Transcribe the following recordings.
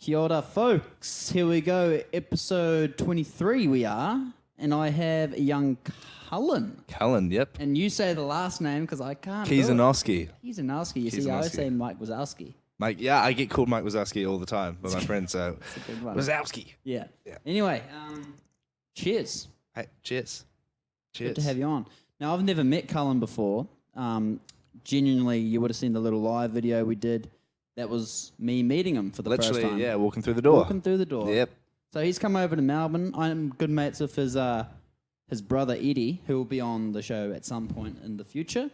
Kia ora, folks. Here we go. Episode 23 we are. And I have a young Cullen. Cullen, yep. And you say the last name because I can't do it. Kizanowski. Kizanowski. You see, I always say Mike Wazowski. Mike, yeah, I get called Mike Wazowski all the time by my friends, so Wazowski. Yeah. Anyway, cheers. Hey, cheers. Good to have you on. Now, I've never met Cullen before. Genuinely, you would have seen the little live video we did. That was me meeting him for the first time. Literally, yeah, walking through the door. Walking through the door. Yep. So he's come over to Melbourne. I'm good mates with his brother Eddie, who will be on the show at some point in the future.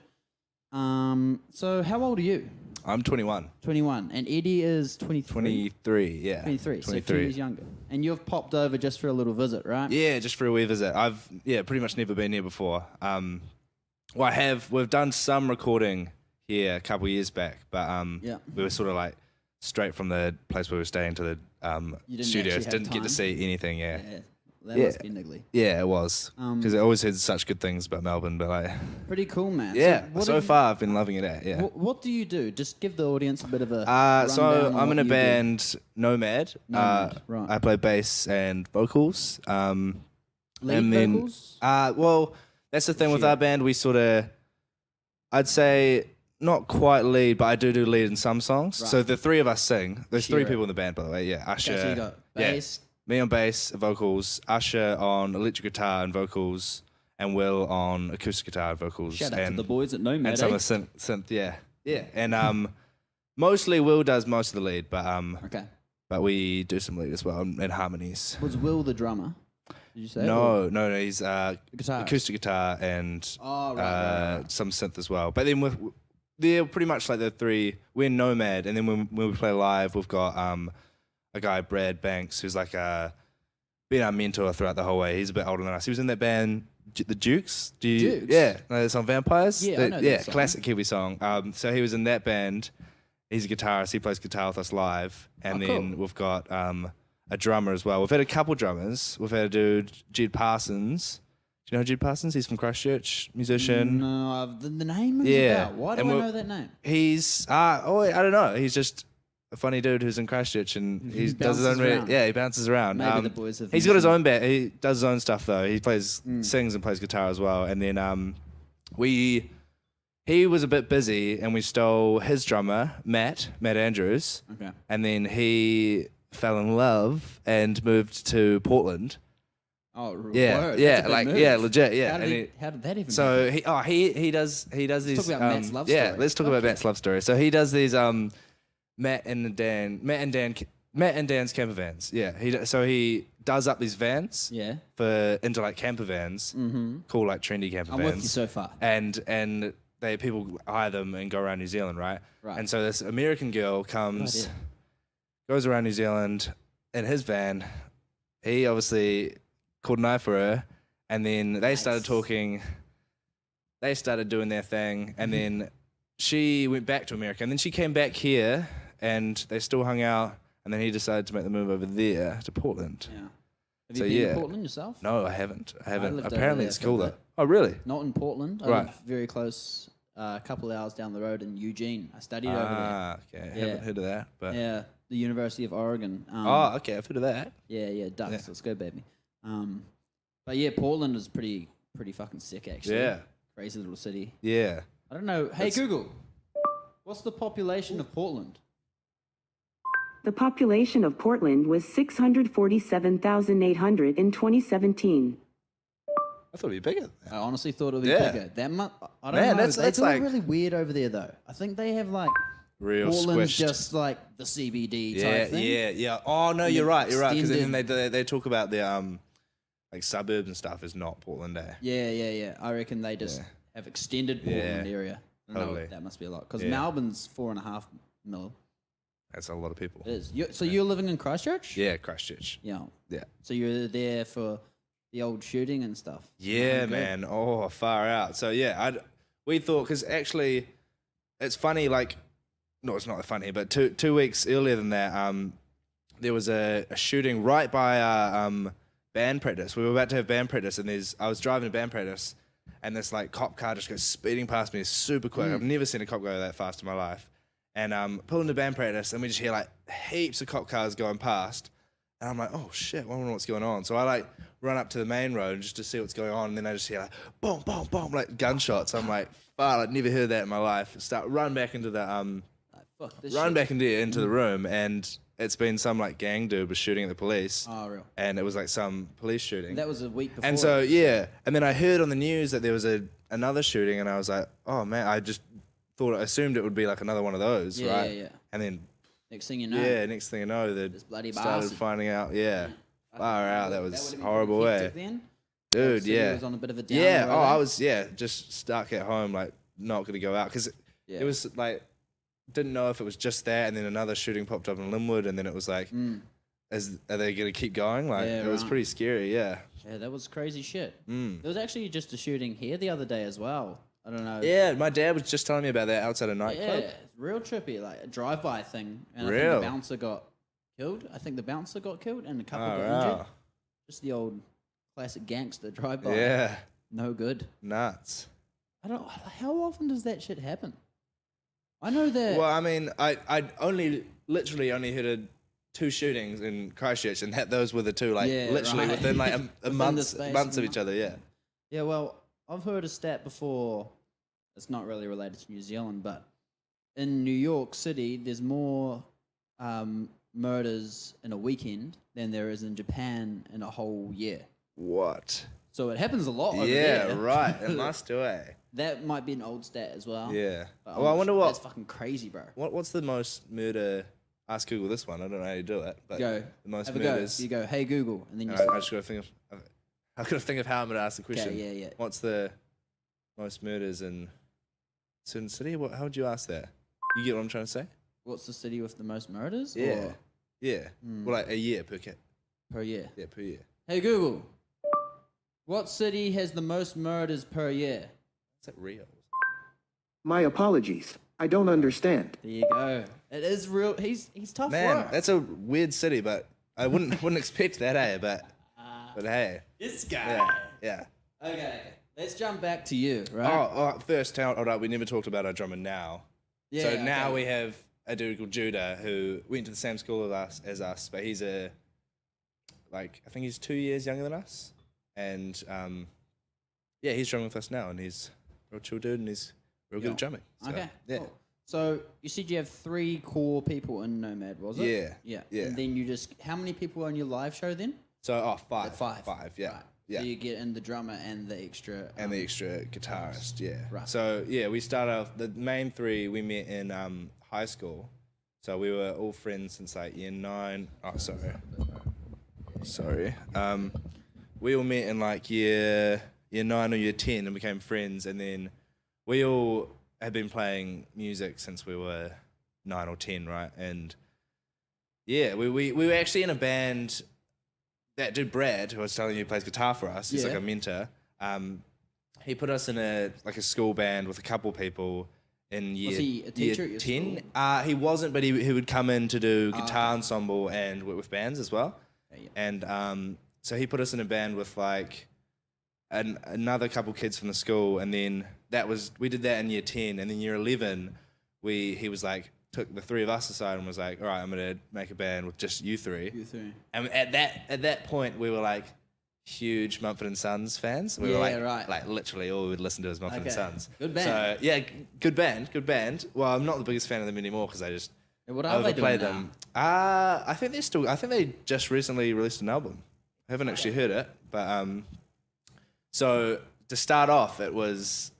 So how old are you? I'm 21. 21. And Eddie is 23? 23, yeah. 23, 23. So 2 years younger. And you've popped over just for a little visit, right? Yeah, just for a wee visit. I've, pretty much never been here before. We've done some recording here a couple of years back, but we were sort of like straight from the place where we were staying to the studios. Didn't get to see anything, yeah. That must be niggly. Yeah, it was. Because I always heard such good things about Melbourne, but like... Pretty cool, man. Yeah, so far I've been loving it, yeah. What do you do? Just give the audience a bit of a So I'm in a band, Nomad. Right. I play bass and vocals. Lead vocals? Well, that's the thing with our band. We sort of, I'd say... Not quite lead, but I do lead in some songs. Right. So the three of us sing. There's three people in the band, by the way. Yeah, Usher. Okay, so you got bass. Yeah, me on bass, vocals. Usher on electric guitar and vocals, and Will on acoustic guitar and vocals. Shout out to the boys at Nomad. And some of synth. Yeah. And mostly Will does most of the lead, but we do some lead as well and harmonies. Was Will the drummer? Did you say? No. He's guitar. Acoustic guitar and right. some synth as well. But then they're pretty much like the three. We're Nomad, and then when we play live, we've got a guy, Brad Banks, who's like been our mentor throughout the whole way. He's a bit older than us. He was in that band, the Dukes. Dukes? Yeah, no, that song Vampires. Yeah, I know that song. Classic Kiwi song. So he was in that band. He's a guitarist. He plays guitar with us live, and then we've got a drummer as well. We've had a couple drummers. We've had a dude, Jed Parsons. Do you know Jed Parsons? He's from Christchurch, musician. No, the name is about. Why do I know that name? He's, I don't know. He's just a funny dude who's in Christchurch and he does his own. He bounces around. Maybe the boys have. He's got his own band. He does his own stuff though. He sings and plays guitar as well. And then he was a bit busy and we stole his drummer, Matt Andrews. Okay. And then he fell in love and moved to Portland. Oh, yeah, word. Legit, yeah. How did that even? So he does these. Let's talk about Matt's love story. Yeah, let's talk about Matt's love story. So he does these Matt and Dan's camper vans. Yeah, so he does up these vans. Yeah. Into like camper vans. Mm-hmm. Cool, like trendy camper vans. I'm with you so far. And people hire them and go around New Zealand, right? Right. And so this American girl goes around New Zealand in his van. He obviously called an eye for her, and then they started talking. They started doing their thing, and then she went back to America, and then she came back here, and they still hung out, and then he decided to make the move over there to Portland. Yeah. Have you been to Portland yourself? No, I haven't. Lived Apparently it's cool though. Bit. Oh, really? Not in Portland. I live very close, a couple of hours down the road in Eugene. I studied over there. Okay. I haven't heard of that. But yeah, the University of Oregon. Okay, I've heard of that. Yeah, Ducks. Yeah. Let's go, baby. But yeah, Portland is pretty fucking sick, actually. Yeah. Crazy little city. Yeah. I don't know. Hey, Google, what's the population of Portland? The population of Portland was 647,800 in 2017. I thought it'd be bigger. I honestly thought it would be bigger. I don't know. They do it really weird over there, though. I think they have like real Portland's squished. Just like the CBD type thing. Yeah. Oh no, you're right. Because then they talk about the like suburbs and stuff is not Portland, eh? Yeah. I reckon they just have extended Portland area. Totally. That must be a lot because Melbourne's 4.5 mil. That's a lot of people. It is. So you're living in Christchurch? Yeah, Christchurch. Yeah. Yeah. So you're there for the old shooting and stuff? Yeah, man. Oh, far out. So yeah, we thought, because actually it's funny, like, no, it's not funny, but two weeks earlier than that, there was a shooting right by our band practice. We were about to have band practice, and I was driving to band practice, and this like cop car just goes speeding past me super quick. I've never seen a cop go that fast in my life. and pull into band practice, and we just hear like heaps of cop cars going past, and I'm like, oh shit, I wonder what's going on. So I like run up to the main road just to see what's going on, and then I just hear like boom, boom, boom, like gunshots. I'm like, fuck, I'd never heard that in my life. Run back into the into the room, and it's been some like gang dude was shooting at the police. Oh, real. And it was like some police shooting. That was a week before. And so and then I heard on the news that there was another shooting, and I was like, oh man, I just assumed it would be like another one of those, right? Yeah. And then next thing you know. Yeah, next thing you know, they bloody started bastard. finding out. Yeah. Far out. That was would've been horrible pretty way. hectic then. Dude, So yeah. was on a bit of a down Yeah. road, Oh, I eh? was just stuck at home, like not gonna go out because it was like didn't know if it was just that, and then another shooting popped up in Linwood, and then it was like, are they gonna keep going? Like it was pretty scary. Yeah. Yeah, that was crazy shit. There was actually just a shooting here the other day as well. I don't know. Yeah, my dad was just telling me about that outside a nightclub. Yeah, it's real trippy, like a drive-by thing. And I Real? think the bouncer got killed. And a couple got injured. Just the old classic gangster drive-by. Yeah. No good. Nuts. How often does that shit happen? I know that. Well, I mean, I literally only heard 2 shootings in Christchurch, and those were the 2, like literally within like a months of each other. Yeah. Yeah, well, I've heard a stat before. It's not really related to New Zealand, but in New York City, there's more murders in a weekend than there is in Japan in a whole year. What? So it happens a lot over there. Yeah, right. It must do, eh? That might be an old stat as well. Yeah. But Well, I wonder That's fucking crazy, bro. What's the most murder? Ask Google this one. I don't know how you do it, but Go. the most Have murders. a go. You go, hey Google, and then you. I just got to think of. I've got to think of how I'm going to ask the question. Okay, yeah. What's the most murders in certain city? How would you ask that? You get what I'm trying to say? What's the city with the most murders? Yeah. Or Yeah. Well, like a year per kid. per year. Yeah, per year. Hey Google, what city has the most murders per year? Is that real? My apologies. I don't understand. There you go. It is real. He's tough Man, work. that's a weird city, but I wouldn't expect that, eh? But hey. This guy. Yeah. Okay. Let's jump back to you, right? Oh, first, hold up. We never talked about our drummer now. Yeah, So okay. now we have a dude called Judah who went to the same school as us, but he's I think he's 2 years younger than us. And he's drumming with us now, and he's a real chill dude, and he's real good at drumming. So, Okay. Yeah. Cool. So you said you have 3 core people in Nomad, was it? Yeah. And then how many people are on your live show then? So, 5. 5. 5, yeah. Right. Yeah. So you get in the drummer and the extra. And the extra guitarist, yeah. Right. So, we started off, the main 3 we met in high school. So we were all friends since like year 9. Oh, sorry. We all met in like year 9 or year 10 and became friends. And then we all had been playing music since we were 9 or 10, right? And yeah, we were actually in a band. That dude Brad, who I was telling you plays guitar for us, he's like a mentor. He put us in a school band with a couple people in year, Was he a teacher year at your 10. school? He wasn't, but he would come in to do guitar ensemble and work with bands as well. Yeah. And so he put us in a band with like another couple kids from the school, and then we did that in year 10, and then year 11 he was like, took the 3 of us aside and was like, all right, I'm gonna make a band with just you 3. You 3. And at that point we were like huge Mumford and Sons fans. We were like literally all we would listen to was Mumford and Sons. Good band. So yeah, good band. Well, I'm not the biggest fan of them anymore because I just What are they doing overplay them. I think they just recently released an album. I haven't actually heard it, but so to start off, it was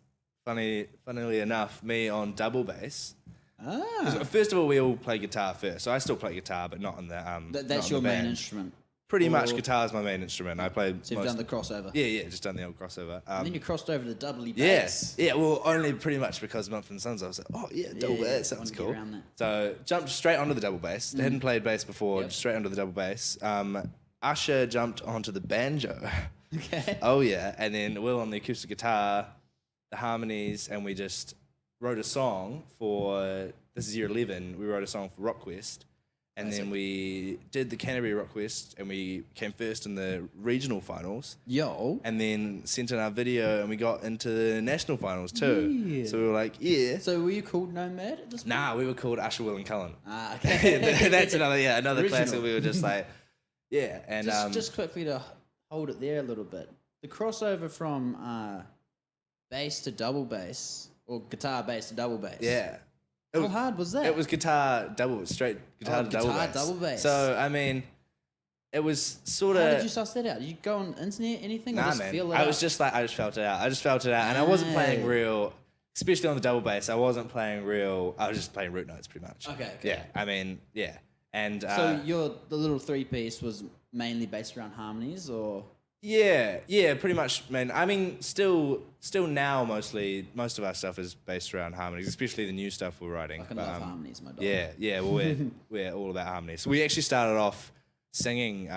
funnily enough, me on double bass. 'Cause first of all, we all play guitar first, so I still play guitar, but not on the. That's your main instrument. Pretty much, guitar is my main instrument. I play. So you've done the crossover. Yeah, just done the old crossover. And then you crossed over to doubly Yes, bass. well, only pretty much because Mumford and Sons. I was like, oh yeah, double bass, sounds wanna get cool. around that. So jumped straight onto the double bass. Hadn't played bass before. Yep. Straight onto the double bass. Usher jumped onto the banjo. Okay. Oh yeah, and then Will on the acoustic guitar, the harmonies, and we just wrote a song for. This is year 11. We wrote a song for RockQuest, And then we did the Canterbury Rockquest, and we came first in the regional finals. Yo. And then sent in our video, and we got into the national finals too. Yeah. So we were like, yeah. So were you called Nomad at this point? Nah, we were called Usher, Will, and Cullen. Ah, okay. That's another Original. classic. We were just like, yeah. And just quickly to hold it there a little bit. The crossover from bass to double bass, or guitar bass to double bass. yeah. How hard was that? It was straight guitar to double bass. So, I mean, it was sort of... How did you suss that out? Did you go on the internet, anything? Or Nah, just man. Feel it I out? was just like, I just felt it out. And I wasn't playing real, especially on the double bass, I wasn't playing real, I was just playing root notes pretty much. Okay. Yeah, I mean, yeah. And So the little 3-piece was mainly based around harmonies, or... Yeah, pretty much, man. I mean, still now most of our stuff is based around harmonies, especially the new stuff we're writing. I can love harmonies, my dog. Yeah. Well, we're all about harmonies. So we actually started off singing.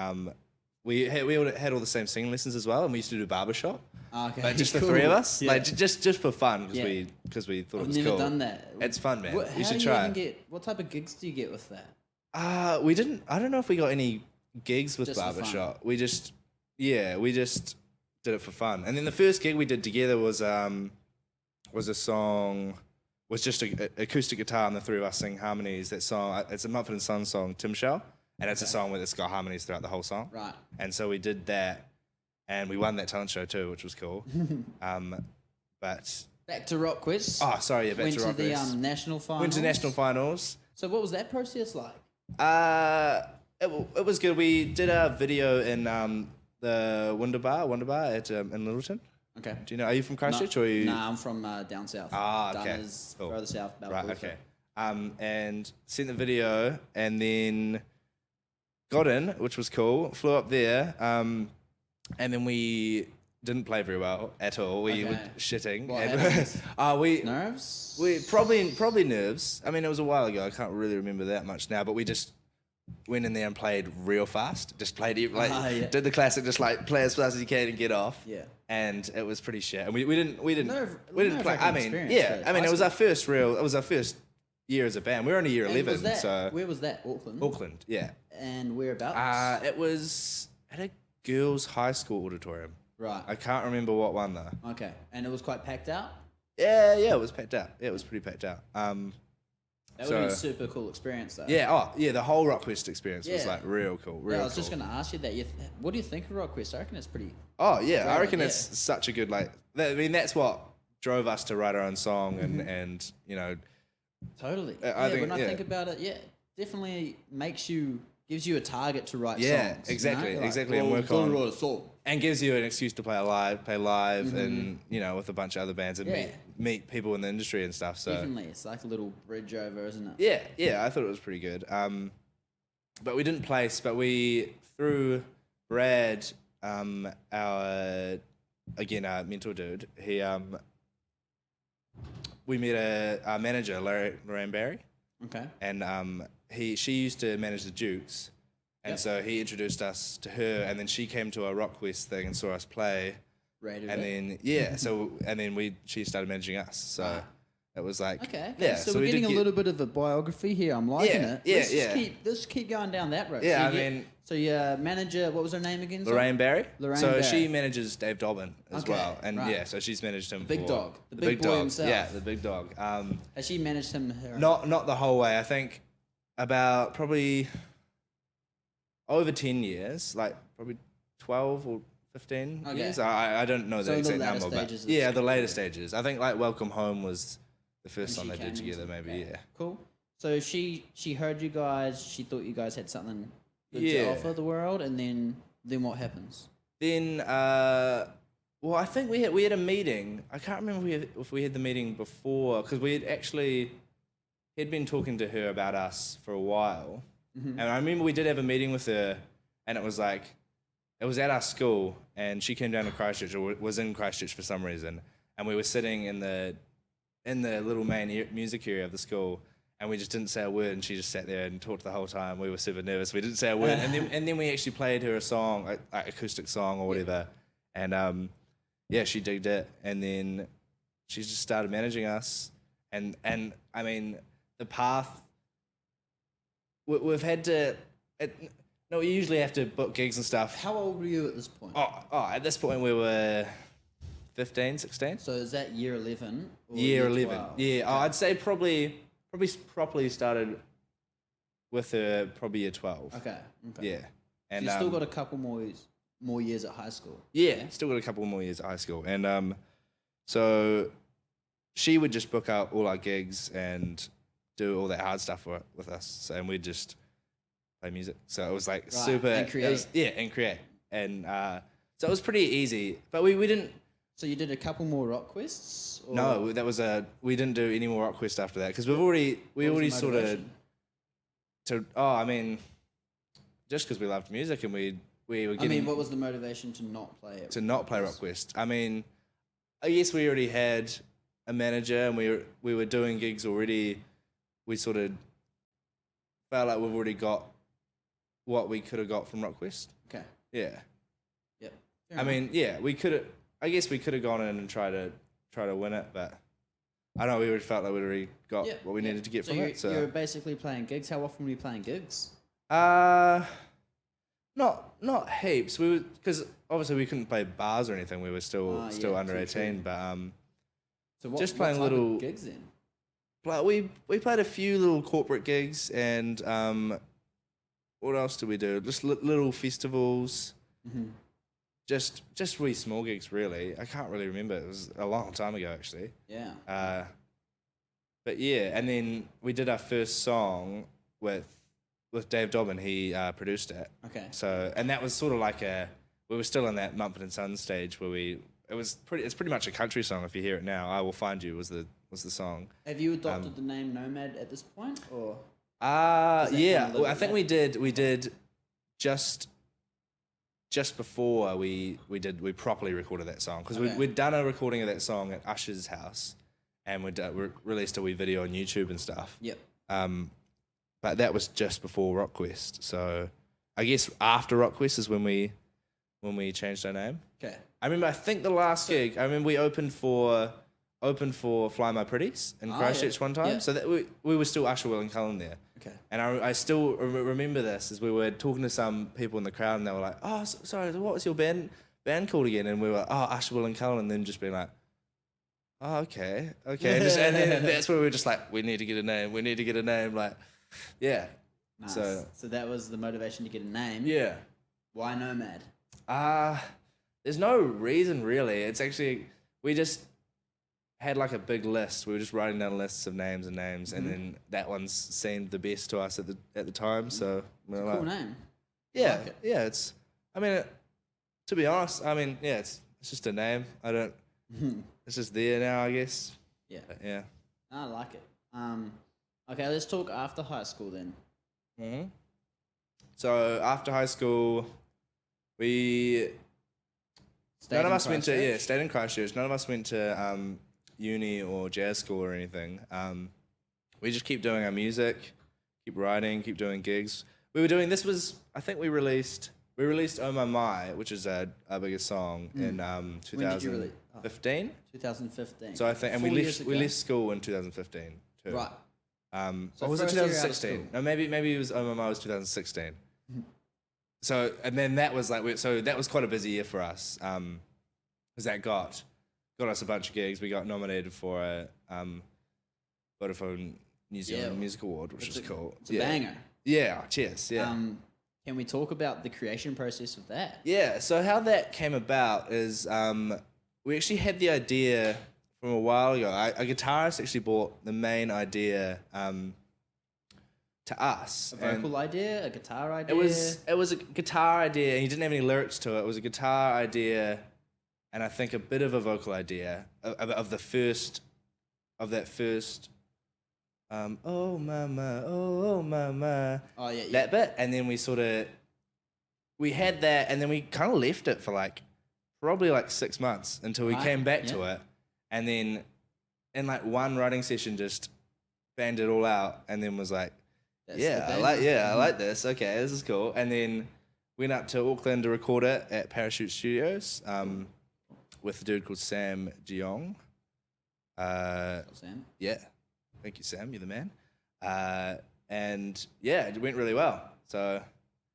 We had all the same singing lessons as well, and we used to do barbershop. Okay. But just the Cool. three of us, Yeah. like just for fun, because Yeah. we thought I've it was never cool. done that. It's fun, man. How You should do try. Even get, what type of gigs do you get with that? We didn't. I don't know if we got any gigs with Just for fun. barbershop. We just did it for fun. And then the first gig we did together was a song, was just a acoustic guitar and the three of us sing harmonies. That song, it's a Mumford and Sons song, Tim Shell, and it's a song where it's got harmonies throughout the whole song. Right. And so we did that, and we won that talent show too, which was cool. But Back to Rockquest. back Went to to the Rockquest. national finals. Went to national finals. So what was that process like? It was good. We did a video in the Wonder Bar at in Littleton. Okay. Do you know? Are you from Christchurch or are you? Nah, I'm from down south. Ah, okay. Dunners, Cool. further south. Right. Battlefront. Okay. And sent the video, and then got in, which was cool. Flew up there, and then we didn't play very well at all. We were Okay. shitting. What and happened? Nerves? we probably nerves. I mean, it was a while ago. I can't really remember that much now, but we just went in there and played real fast. Just played Yeah. did the classic, just like play as fast as you can and get off. Yeah. And it was pretty shit. And we didn't play. nerve-wracking I mean, experience yeah. for I mean, high it was our first year as a band. We were only year And 11. was that, So where was that? Auckland? Auckland, yeah. And whereabouts? It was at a girls' high school auditorium. Right. I can't remember what one though. Okay. And it was quite packed out? Yeah, it was packed out. Yeah, it was pretty packed out. That would have been a super cool experience, though. Yeah, the whole Rockquest experience was Yeah. like real cool. Yeah, I was just going to ask you that. What do you think of Rockquest? I reckon it's pretty... Oh yeah, I Right, reckon yeah. it's such a good I mean, that's what drove us to write our own song, Mm-hmm. and you know, Totally. I think- when I yeah. think about it, definitely gives you a target to write Yeah, songs. exactly, you know? exactly, and work go on- write a song. and gives you an excuse to play live, and you know, with a bunch of other bands and Yeah. meet people in the industry and stuff. So Definitely, it's like a little bridge over, isn't it? yeah, I thought it was pretty good. But we didn't place, but we through Brad, our mentor dude. We met our manager, Lorraine Barry. Okay. And she used to manage the Dukes, and Yep. so he introduced us to her, and then she came to our Rockquest thing and saw us play, Rated and it. then she started managing us. So Ah. it was like Okay. yeah. So, we we're did getting a get- little bit of a biography here. I'm liking Yeah, it. yeah, Let's yeah. Let's keep going down that road. Yeah, So I mean- So your manager, what was her name again? sorry? Lorraine Barry. Lorraine so Barry. she manages Dave Dobbyn as Okay, well, and right. yeah, so she's managed him. big for- dog. The big boy dog. himself. Yeah, the big dog. Has she managed him? Her? Not the whole way. I think about probably over 10 years, like probably 12 or 15 Okay. years. I don't know So the the exact latter number, but stages of yeah, the Scruffy. later stages. I think like Welcome Home was the first And song she they did came together, into- maybe. okay, Yeah. Cool. So she heard you guys. She thought you guys had something good Yeah. to offer the world, and then what happens? Then, well, I think we had a meeting. I can't remember if we had the meeting before, because he'd been talking to her about us for a while, and I remember we did have a meeting with her, and it was at our school, and she came down to Christchurch, or was in Christchurch for some reason, and we were sitting in the little main music area of the school. And we just didn't say a word, and she just sat there and talked the whole time. We were super nervous. We didn't say a word, and then we actually played her a song, like acoustic song or whatever, and she digged it. And then she just started managing us, and I mean the path. we've had to. No, we usually have to book gigs and stuff. How old were you at this point? At this point we were 15, 16. So is that year 11? Or Year 11. 12? Yeah, Okay. I'd say probably properly started with probably year 12. Okay. Yeah. And So you still got a couple more years at high school. Yeah, still got a couple more years at high school. And so she would just book out all our gigs and do all that hard stuff with us. So, and we'd just play music. So it was like super. And create. And create. And so it was pretty easy. But we didn't. So you did a couple more rock quests? Or No, that was we didn't do any more rock quest after that because we what was already the sort of. motivation? I mean, just because we loved music and we were getting. what was the motivation to not play it? To not play RockQuest. I mean, I guess we already had a manager and we were doing gigs already. We sort of felt like we've already got what we could have got from RockQuest. Okay. Yeah. Yep. I mean, yeah, we could have. I guess we could have gone in and tried to win it, but I don't know. We already felt like we already got what we needed to get from it. So you're basically playing gigs. How often were you playing gigs? Not heaps. We were because obviously we couldn't play bars or anything. We were still under true, 18, true. but So what, just what playing type little of gigs then? Like we played a few little corporate gigs and what else did we do? Just little festivals. Mm-hmm. Just really small gigs, really. I can't really remember. It was a long time ago, actually. Yeah. But yeah, and then we did our first song with Dave Dobbyn. He produced it. Okay. So, and that was sort of like we were still in that Mumford and Sons stage where it's pretty much a country song. If you hear it now, I Will Find You was the song. Have you adopted the name Nomad at this point, or? Yeah. Well, I think we did just before we properly recorded that song because we'd done a recording of that song at Usher's house, and we released a wee video on YouTube and stuff. Yep. But that was just before RockQuest, so I guess after RockQuest is when we changed our name. Okay. I remember. I think the last gig. I remember we opened for Fly My Pretties in Christchurch one time. Yeah. So that we were still Usher, Will and Cullen there. Okay. And I still remember this as we were talking to some people in the crowd and they were like, "Oh, sorry, what was your band called again?" And we were, "Oh, Usher, Will and Cullen," and then just being like, "Oh, okay." And then that's where we were just like, "We need to get a name." Like, yeah. Nice. So that was the motivation to get a name. yeah. Why Nomad? There's no reason really. It's actually we just had like a big list. We were just writing down lists of names, and then that one seemed the best to us at the time. So we were Cool like, name. yeah, like it. yeah. It's. I mean, to be honest, I mean, yeah, it's just a name. I don't. It's just there now, I guess. Yeah. But yeah. I like it. Okay, let's talk after high school then. Mm-hmm. So after high school, none of us went to stayed in Christchurch. None of us went to uni or jazz school or anything. We just keep doing our music, keep writing, keep doing gigs. We were doing I think we released Oh My My, which is our biggest song in 2015. 2015. So I think, and we left school in 2015 too. Right. Or was it first year out of 2016? school. No, maybe it was Oh My My was 2016. So and then that was like that was quite a busy year for us. Because that got us a bunch of gigs. We got nominated for a Vodafone New Zealand Music Award, which was cool. It's a banger. Yeah, cheers. Yeah. Can we talk about the creation process of that? Yeah. So how that came about is we actually had the idea from a while ago. A guitarist actually brought the main idea to us. A vocal idea, a guitar idea. It was a guitar idea, and he didn't have any lyrics to it. It was a guitar idea, and I think a bit of a vocal idea of that first. Oh mama, oh mama. Oh yeah. That bit, and then we had that, and then we kind of left it for probably 6 months until we came back to it, and then in one writing session just banged it all out, and then was like, I like this. Okay, this is cool. And then went up to Auckland to record it at Parachute Studios with a dude called Sam Jeong. Sam. Yeah. Thank you, Sam. You're the man. and yeah, it went really well. So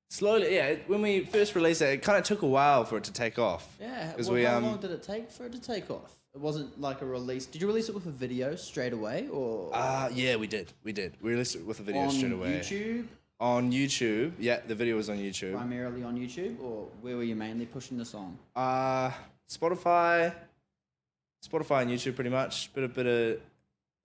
slowly, yeah, when we first released it, it kind of took a while for it to take off. Yeah. Because How long did it take for it to take off? It wasn't like a release. Did you release it with a video straight away, or? Yeah, we did. We released it with a video straight away. On YouTube? On YouTube, yeah, the video was on YouTube. Primarily on YouTube, or where were you mainly pushing the song? Spotify and YouTube pretty much. Bit of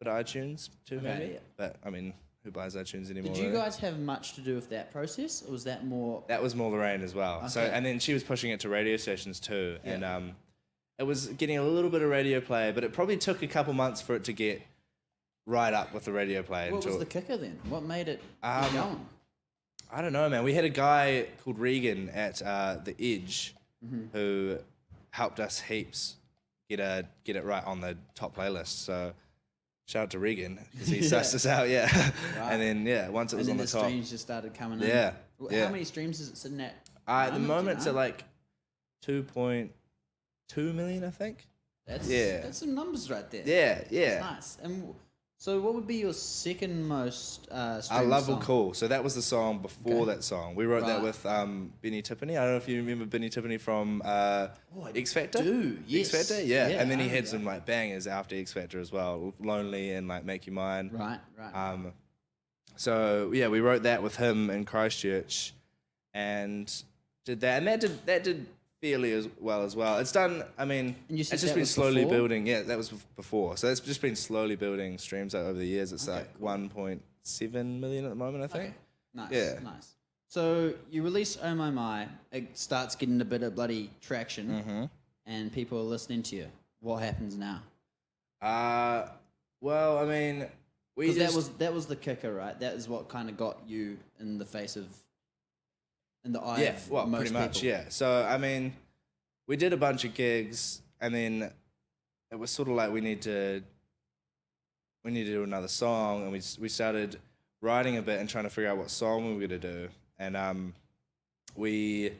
iTunes too, Okay, maybe. yeah. But I mean, who buys iTunes anymore? Did you really? guys have much to do with that process, or was that more? That was more Lorraine as well. So Okay. and then she was pushing it to radio stations too, Yeah. and it was getting a little bit of radio play, but it probably took a couple months for it to get right up with the radio play. What was the kicker then? What made it Um, keep going? I don't know, man. We had a guy called Regan at The Edge who helped us heaps get it right on the top playlist. So shout out to Regan because he sussed us out, yeah. Right. And then once it was And on then the the top, streams just started coming in. Yeah, How yeah. many streams is it sitting at? at the moment it's do you at know? like 2.2 million, I think. That's some numbers right there. Yeah, yeah. That's nice. And so, what would be your second most I streamed Love song? Will Cool. So that was the song before Okay. that song. We wrote that Right. with Benny Tiffany. I don't know if you remember Benny Tiffany from X Factor. do, yes. X Factor, yeah. Yeah, And then I he had remember some that. like bangers after X Factor as well, Lonely and like Make You Mine. Right. So yeah, we wrote that with him in Christchurch, and did that, and that did fairly as well. It's done. I mean, And you said it's just that been was slowly before? building. Yeah, that was before. So it's just been slowly building streams over the years. It's Okay, like cool. 1.7 million at the moment, I think. Okay. Nice. Yeah. Nice. So you release Oh My My. It starts getting a bit of bloody traction, Mm-hmm. and people are listening to you. What happens now? Well, I mean, we Because just that was the kicker, right? That is what kind of got you in the eye yeah, of well, most pretty much, people. yeah. So I mean, we did a bunch of gigs, and then it was sort of like we need to do another song, and we started writing a bit and trying to figure out what song we were gonna do, and we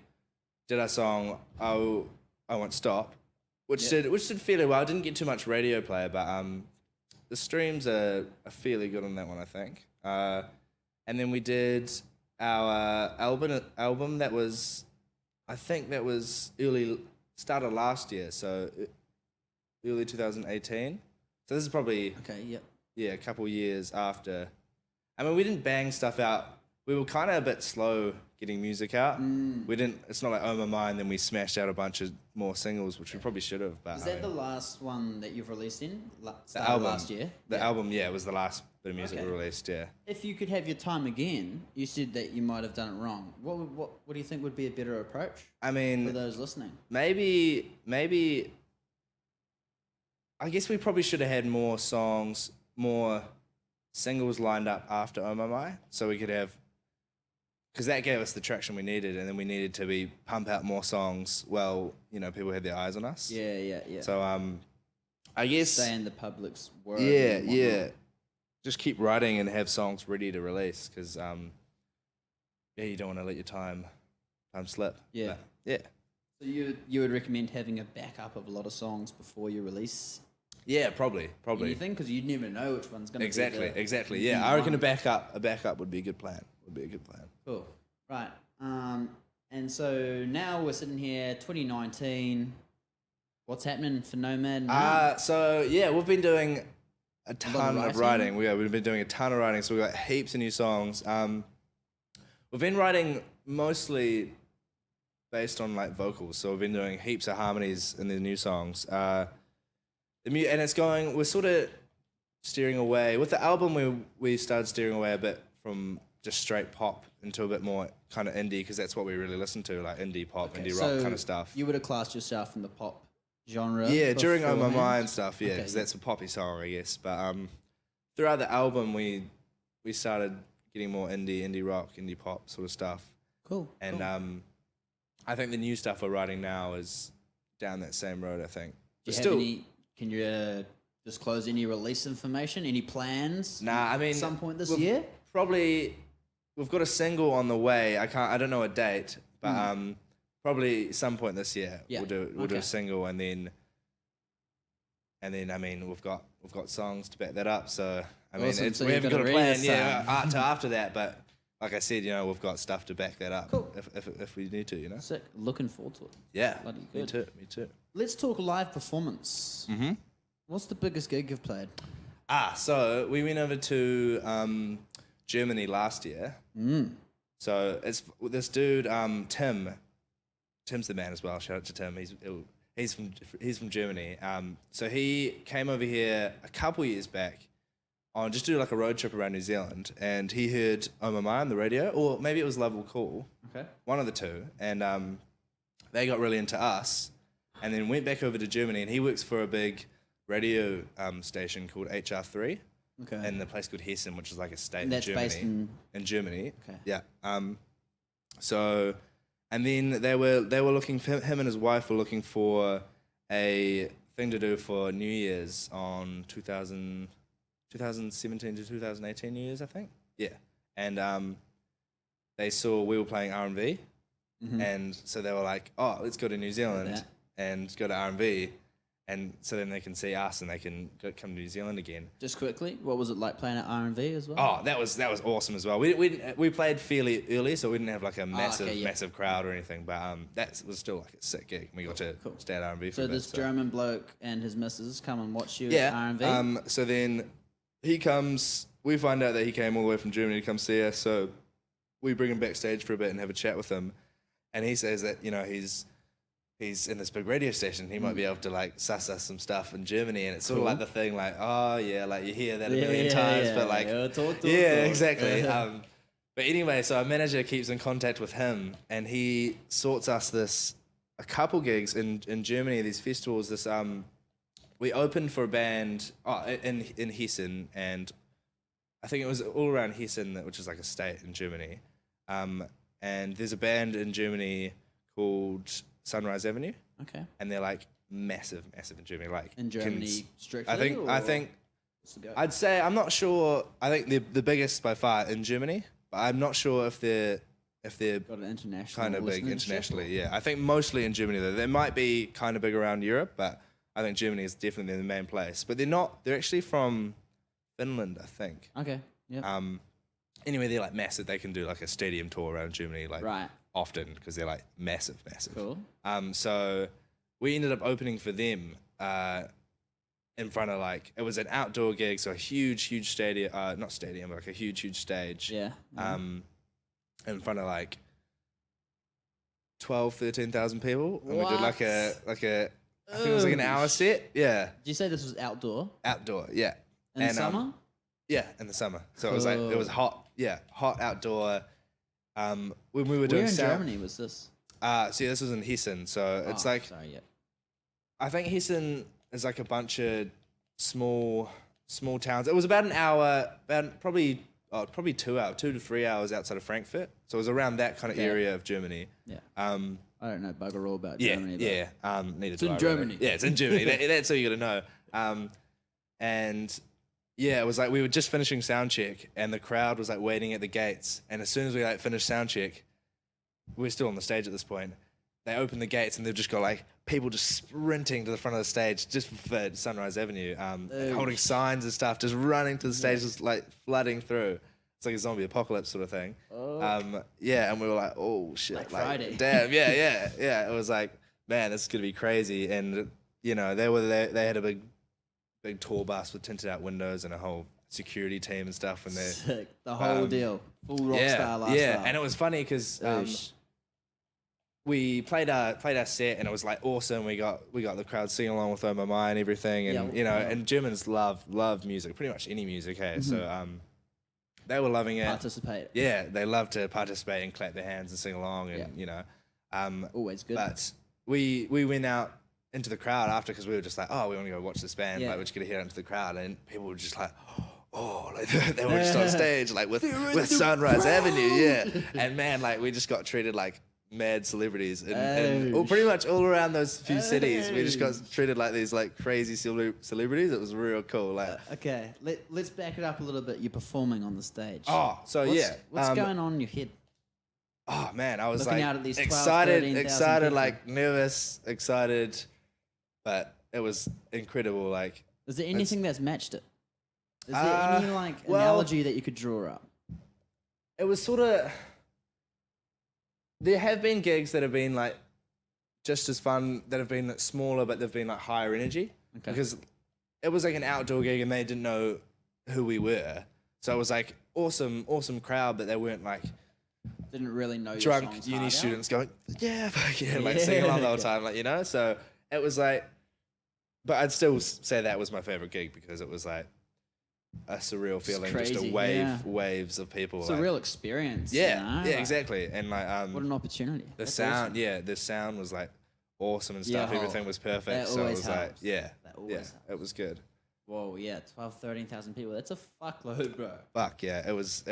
did our song "Oh I Won't Stop," which did fairly well. Didn't get too much radio play, but the streams are fairly good on that one, I think. And then we did our album that was, I think that was started last year, so early 2018. So this is probably Okay. Yep. a couple years after. I mean, we didn't bang stuff out. We were kind of a bit slow getting music out. We didn't. It's not like Oh My Mind. Then we smashed out a bunch of more singles, which we probably should have. But Is I that mean, the last one that you've released in? the Started album last year. The Yeah. album, was the last bit of music Okay. we released. Yeah. If you could have your time again, you said that you might have done it wrong. What do you think would be a better approach I for mean, those listening? maybe. I guess we probably should have had more songs, more singles lined up after Oh My My, so we could have, because that gave us the traction we needed, and then we needed to pump out more songs. Well, people had their eyes on us. Yeah. So I guess Stay in the public's word. yeah, and whatnot. yeah. Just keep writing and have songs ready to release, because you don't want to let your time slip. Yeah. But, yeah. So you would recommend having a backup of a lot of songs before you release Yeah, probably. anything, because you never know which one's going to Exactly. be Yeah, the I reckon one. a backup would be a good plan. Cool. Right. And so now we're sitting here, 2019. What's happening for Nomad now? So yeah, we've been doing a ton of writing? writing. We've been doing a ton of writing, so we've got heaps of new songs. We've been writing mostly based on like vocals, so we've been doing heaps of harmonies in the new songs. And it's going. We're sort of steering away with the album. We started steering away a bit from just straight pop into a bit more kind of indie, because that's what we really listen to, like indie pop, indie rock kind of stuff. You would have classed yourself in the pop genre. Yeah, during Oh My beforehand? Mind stuff, yeah, Okay. because that's a poppy song, I guess. But throughout the album, we started getting more indie rock, indie pop sort of stuff. Cool. And cool. I think the new stuff we're writing now is down that same road, I think. Do But you have any? Can you disclose any release information? Any plans? Nah, I mean, at some point this we've year. Probably, we've got a single on the way. I don't know a date, but probably some point this year Yeah, we'll do a okay. single, and then and then I mean we've got songs to back that up. So I mean Awesome. So we you've haven't got got a a plan real sound. to after that, but like I said, we've got stuff to back that up Cool. if we need to, Sick. Looking forward to it. Yeah, Bloody me good. too. Me too. Let's talk live performance. Mm-hmm. What's the biggest gig you've played? So we went over to Germany last year. So it's this dude, Tim. Tim's the man as well. Shout out to Tim. He's from Germany. So he came over here a couple years back on just do like a road trip around New Zealand, and he heard Oh My My on the radio, or maybe it was Love Will Call. Okay. One of the two, and they got really into us, and then went back over to Germany, and he works for a big radio station called HR3. Okay. In the place called Hessen, which is like a state And that's in Germany. based in Germany. Okay. Yeah. So, and then they were looking for him and his wife were looking for a thing to do for New Year's on 2017 to 2018 New Year's, I think. Yeah. And they saw we were playing R&B, and so they were like, "Oh, let's go to New Zealand and go to R&B." And so then they can see us and they can come to New Zealand again. Just quickly, what was it like playing at R&V as well? Oh, that was awesome as well. We played fairly early, so we didn't have like a massive crowd or anything. But that was still like a sick gig. We got to stay at R&B for So a bit. this German bloke and his missus come and watch you Yeah. at R&V? So then he comes. We find out that he came all the way from Germany to come see us. So we bring him backstage for a bit and have a chat with him. And he says that he's in this big radio station. He might be able to like suss us some stuff in Germany, and it's sort of like the thing, like, oh yeah, like you hear that a million times, but like, talk. exactly. But anyway, so our manager keeps in contact with him, and he sorts us a couple gigs in Germany. These festivals. We opened for a band in Hessen, and I think it was all around Hessen, which is like a state in Germany. And there's a band in Germany called Sunrise Avenue. Okay. And they're like massive in Germany. Like In Germany strictly? I think I'd say, I'm not sure. I think they're the biggest by far in Germany, but I'm not sure if they're got an international kind of big listenership. internationally. Yeah, I think mostly in Germany though. They might be kind of big around Europe, but I think Germany is definitely the main place. But they're not. They're actually from Finland, I think. Okay. Yeah. Anyway, they're like massive. They can do like a stadium tour around Germany, like often, because they're like massive. Cool. So we ended up opening for them in front of like, it was an outdoor gig, so a huge stadium, not stadium, but like a huge stage. Yeah. In front of like 13,000 people, and we did like a I think it was like an hour set. Yeah. Did you say this was outdoor? Outdoor. Yeah. In the summer? Yeah, in the summer. So it was like, it was hot. Yeah, hot outdoor. When we were doing Where in Germany was this? See, this was in Hessen, so it's like, I think Hessen is like a bunch of small towns. It was about an hour, probably 2 hours, 2 to 3 hours outside of Frankfurt. So it was around that kind of area of Germany. Yeah. I don't know bugger all about Germany. Yeah. It's in Germany. Yeah, it's in Germany. That's all you got to know. And yeah, it was like we were just finishing sound check, and the crowd was like waiting at the gates. And as soon as we like finished sound check, we're still on the stage at this point. They opened the gates, and they've just got like people just sprinting to the front of the stage just for Sunrise Avenue, holding signs and stuff, just running to the stage, just like flooding through. It's like a zombie apocalypse sort of thing. Yeah, and we were like, oh shit, like Friday. Damn, yeah. It was like, man, this is gonna be crazy. And you know, they had a big tour bus with tinted out windows and a whole security team and stuff. And Sick. The whole deal, full rock star lifestyle. Yeah, and it was funny because we played our set, and it was like awesome. We got the crowd singing along with Oh My My and everything, and and Germans love music, pretty much any music. Hey, so they were loving it. Participate. Yeah, they love to participate and clap their hands and sing along, and always good. But we went out into the crowd after, because we were just like, oh, we want to go watch this band, like we're just gonna head out into the crowd, and people were just like, oh, like they were just on stage like with Sunrise Avenue, yeah, and man, like we just got treated like mad celebrities, and pretty much all around those few cities, we just got treated like these like crazy celebrities. It was real cool. Like, okay, let's back it up a little bit. You're performing on the stage. Oh, so what's going on in your head? Oh man, I was looking like out at these 12, excited, 13,000 people. like nervous, excited, but it was incredible. Like, Is there anything that's matched it? Is there any like well, analogy that you could draw up? it was sort of. There have been gigs that have been like just as fun, that have been smaller, but they've been like higher energy. Okay. Because it was like an outdoor gig and they didn't know who we were. So it was like awesome crowd, but they weren't like Didn't really know your drunk songs uni hard out? students going, yeah, fuck yeah, like singing along the whole time, like, you know? So it was like, but I'd still say that was my favorite gig because it was like a surreal feeling, just a crazy, waves of people. It's a like, real experience. yeah, you know? yeah, Like, exactly. And like, What an opportunity. the That's sound, awesome. the sound was like awesome and Yeah, stuff. Everything was perfect. that So it always was like, helps. yeah, That always yeah, helps. it was good. Whoa, yeah, 12, 13,000 people. That's a fuckload, bro. Fuck yeah, it was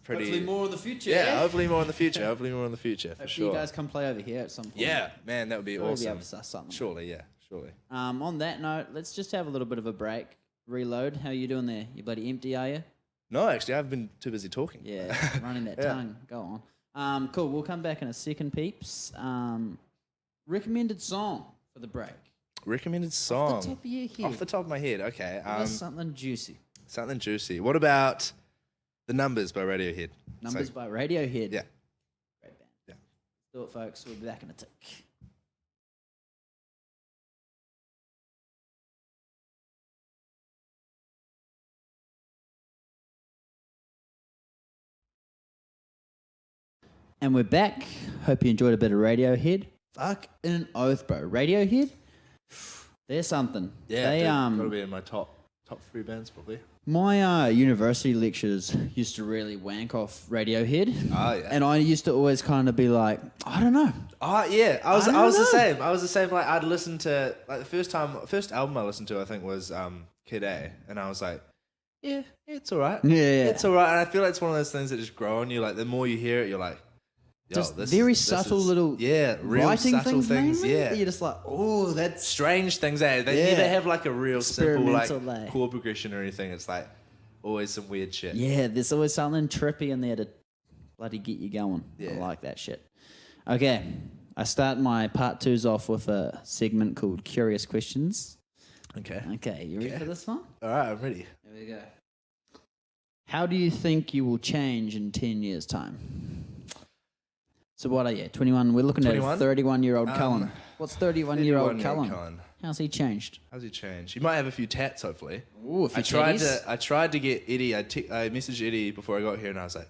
pretty. Hopefully more in the future. Yeah, hopefully more in the future. Hopefully more in the future for Hopefully sure. you guys come play over here at some point. Yeah, man, that would be We'll be awesome. able to start something. Surely, yeah, surely. On that note, let's just have a little bit of a break. Reload. How you doing there? You bloody empty, are you? No, actually, I've been too busy talking. Yeah, running that Yeah. tongue. Go on. Cool. We'll come back in a second, peeps. Recommended song for the break. Recommended Off song. the top of your head. Off the top of my head, okay. Give us something juicy. Something juicy. What about The Numbers by Radiohead? Numbers So- by Radiohead. Yeah. Great band. Yeah. Do it, folks. We'll be back in a tick. And we're back. Hope you enjoyed a bit of Radiohead. Fuck an oath, bro. Radiohead? They're something. Yeah, They, gotta be in my top 3 bands probably. my university lecturers used to really wank off Radiohead. Oh, yeah. And I used to always kind of be like, I don't know. Oh yeah, I was don't the know. same. I was the same. Like I'd listen to like the first album I listened to I think was Kid A, and I was like, yeah, it's alright. Yeah. It's alright. And I feel like it's one of those things that just grow on you. Like the more you hear it, you're like, yo, Just this very this subtle is- little real writing subtle things. mainly, Yeah, that You're just like, oh, that's strange things. They Yeah. never have like a real simple like Experimental, like. chord progression or anything. It's like always some weird shit. yeah. There's always something trippy in there to bloody get you going. I Yeah. like that shit. Okay, I start my part twos off with a segment called Curious Questions. Okay. Okay, you ready Okay. for this one? All right, I'm ready. Here we go. How do you think you will change in 10 years' time? So what are you, 21? We're looking 21? at a 31-year-old Cullen. What's 31-year-old 31-year-old Cullen? How's he changed? How's he changed? He might have a few tats, hopefully. Ooh, a few I tried to get Eddie. I messaged Eddie before I got here, and I was like,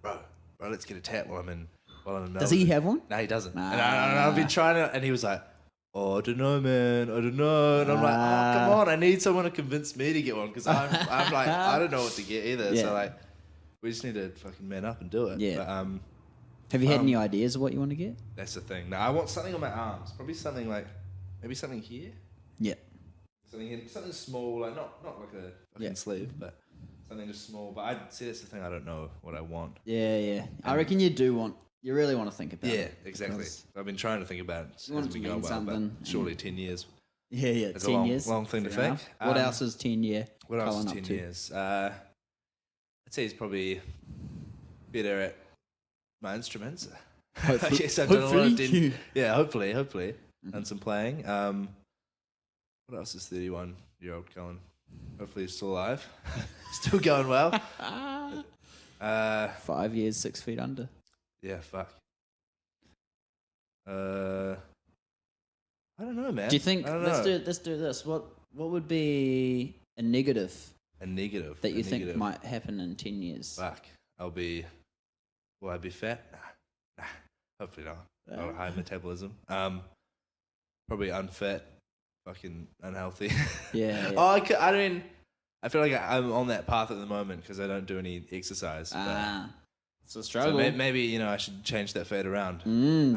bro, let's get a tat while I'm in Melbourne. Does he have one? No, he doesn't. Nah. And I've been trying to, and he was like, oh, I don't know, man. I don't know. And I'm like, oh, come on. I need someone to convince me to get one because I'm like, I don't know what to get either. Yeah. So like, we just need to fucking man up and do it. Yeah. But, Have you had any ideas of what you want to get? that's the thing. No, I want something on my arms. Probably something like, maybe something here. Yeah. Something small, like not like a fucking Yeah. sleeve, but something just small. But I'd see that's the thing. I don't know what I want. Yeah. I reckon you really want to think about Yeah, it. exactly. because- I've been trying to think about it. You want as it we to go mean well, something, but surely 10 years. Yeah, It's a 10 long- years. long thing to Fair think. enough. What Um, else is 10 year? What else Cullen is up 10 to? years? I'd say he's probably better at my instruments. Hopefully- I guess I've done a lot of hopefully. yeah, hopefully. Done some playing. What else is 31-year-old Cullen? Hopefully he's still alive. Still going well. 5 years, 6 feet under. Yeah, fuck. I don't know, man. Do you think I don't let's know. do this? What would be a negative A negative that you a think negative. might happen in 10 years? Fuck. Will I be fat? Nah. Hopefully not. Not a high metabolism. Probably unfit. Fucking unhealthy. Yeah. Oh, I mean, I feel like I'm on that path at the moment because I don't do any exercise. It's a So struggle. maybe I should change that fate around.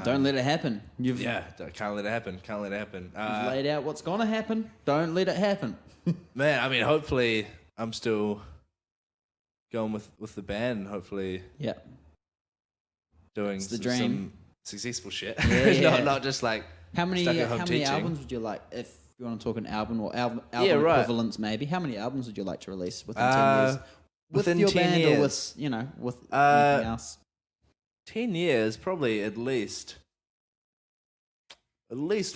Don't let it happen. You've Can't let it happen. Can't let it happen. laid out what's gonna happen. Don't let it happen. Man, I mean, hopefully I'm still going with the band. And hopefully Yeah. doing It's the some dream. successful shit. Yeah. not just like How many stuck at home teaching. albums would you like, if you want to talk an album or album Yeah, right. equivalents maybe? How many albums would you like to release within 10 years? With within your 10 band years. or with anything else? 10 years, probably at least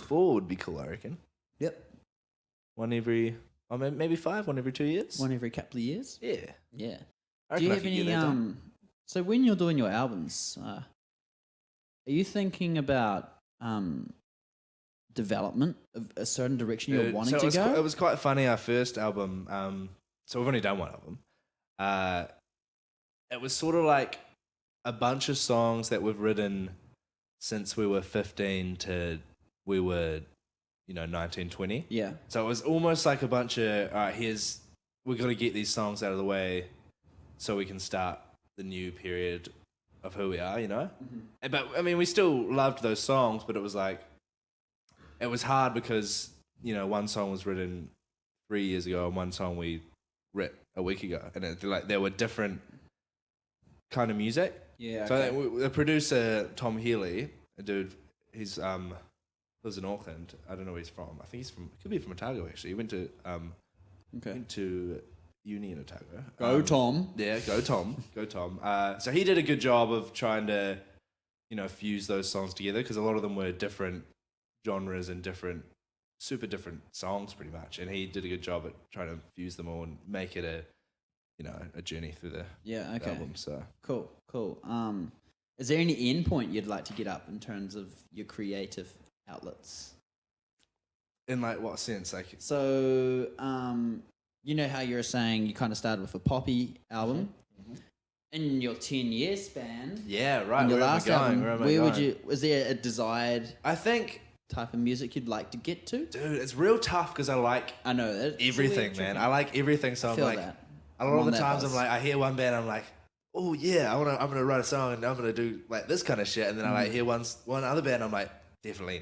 4 would be cool, I reckon. Yep. one every, maybe 5, one every 2 years. One every couple of years? Yeah. Yeah. I Do you reckon I have could get any that done. so when you're doing your albums, are you thinking about development of a certain direction you're wanting so to go? it was quite funny. Our first album, so we've only done one album. It was sort of like a bunch of songs that we've written since we were 15 to we were, 19, 20. Yeah. So it was almost like a bunch of, all right, we've got to get these songs out of the way so we can start the new period of who we are, But, I mean, we still loved those songs, but it was like, it was hard because, one song was written 3 years ago and one song we wrote a week ago. And there were different kind of music. Yeah. So the producer, Tom Healy, a dude, he's lives in Auckland. I don't know where he's from. I think could be from Otago actually. He went to uni in Otago. Go Tom. Yeah, go Tom. Go Tom. So he did a good job of trying to, fuse those songs together because a lot of them were different genres and super different songs pretty much. And he did a good job at trying to fuse them all and make it a journey through the album. So Cool. Is there any end point you'd like to get up in terms of your creative outlets? in like what sense? Like So, you know how you're saying you kind of started with a poppy album? In your 10-year span, yeah, right. in your Where am I last going? album, Where am I where would going? you? Was there a desired I think, type of music you'd like to get to? dude, it's real tough because I like I know it's everything, really man. tricky. I like everything. So I I'm feel like, that. a I'm lot of on the that times bus. I'm like, I hear one band, I'm like, oh yeah, I'm gonna write a song and I'm gonna do like this kind of shit, and then I like hear one other band, I'm like, definitely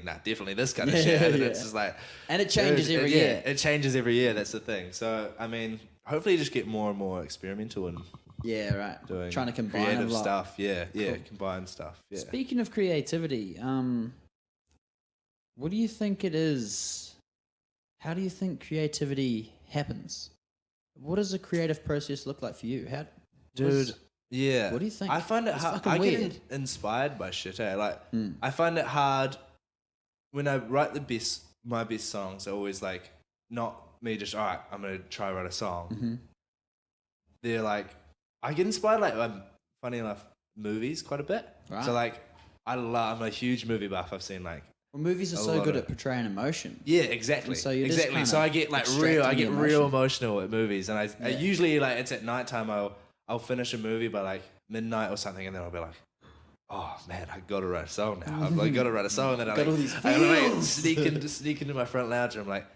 this kind of shit, and then it's just like, And it changes dude, every yeah, year. It changes every year. That's the thing. So I mean, hopefully, you just get more and more experimental and Yeah, right. doing Trying to combine creative a lot. stuff. Yeah, Cool. combine stuff. Yeah. Speaking of creativity, what do you think it is? How do you think creativity happens? What does a creative process look like for you? Dude, yeah. what do you think? I find it It's hard. fucking I weird. get inspired by shit. Like, I find it hard when I write my best songs. Are always like not me just all right. I'm gonna try write a song. They're like I get inspired like funny enough movies quite a bit. Right. So like I'm a huge movie buff. I've seen like Well, movies are a so lot good of- at portraying emotion. yeah, exactly. So you're just exactly. kinda So I get like extracting I the get real emotion. emotional at movies, and I usually like it's at nighttime. I'll finish a movie by like midnight or something, and then I'll be like, oh man, I gotta write a song now. I've like, gotta write a song, and then Got all I these like, I like feels. sneak into my front lounge, and I'm like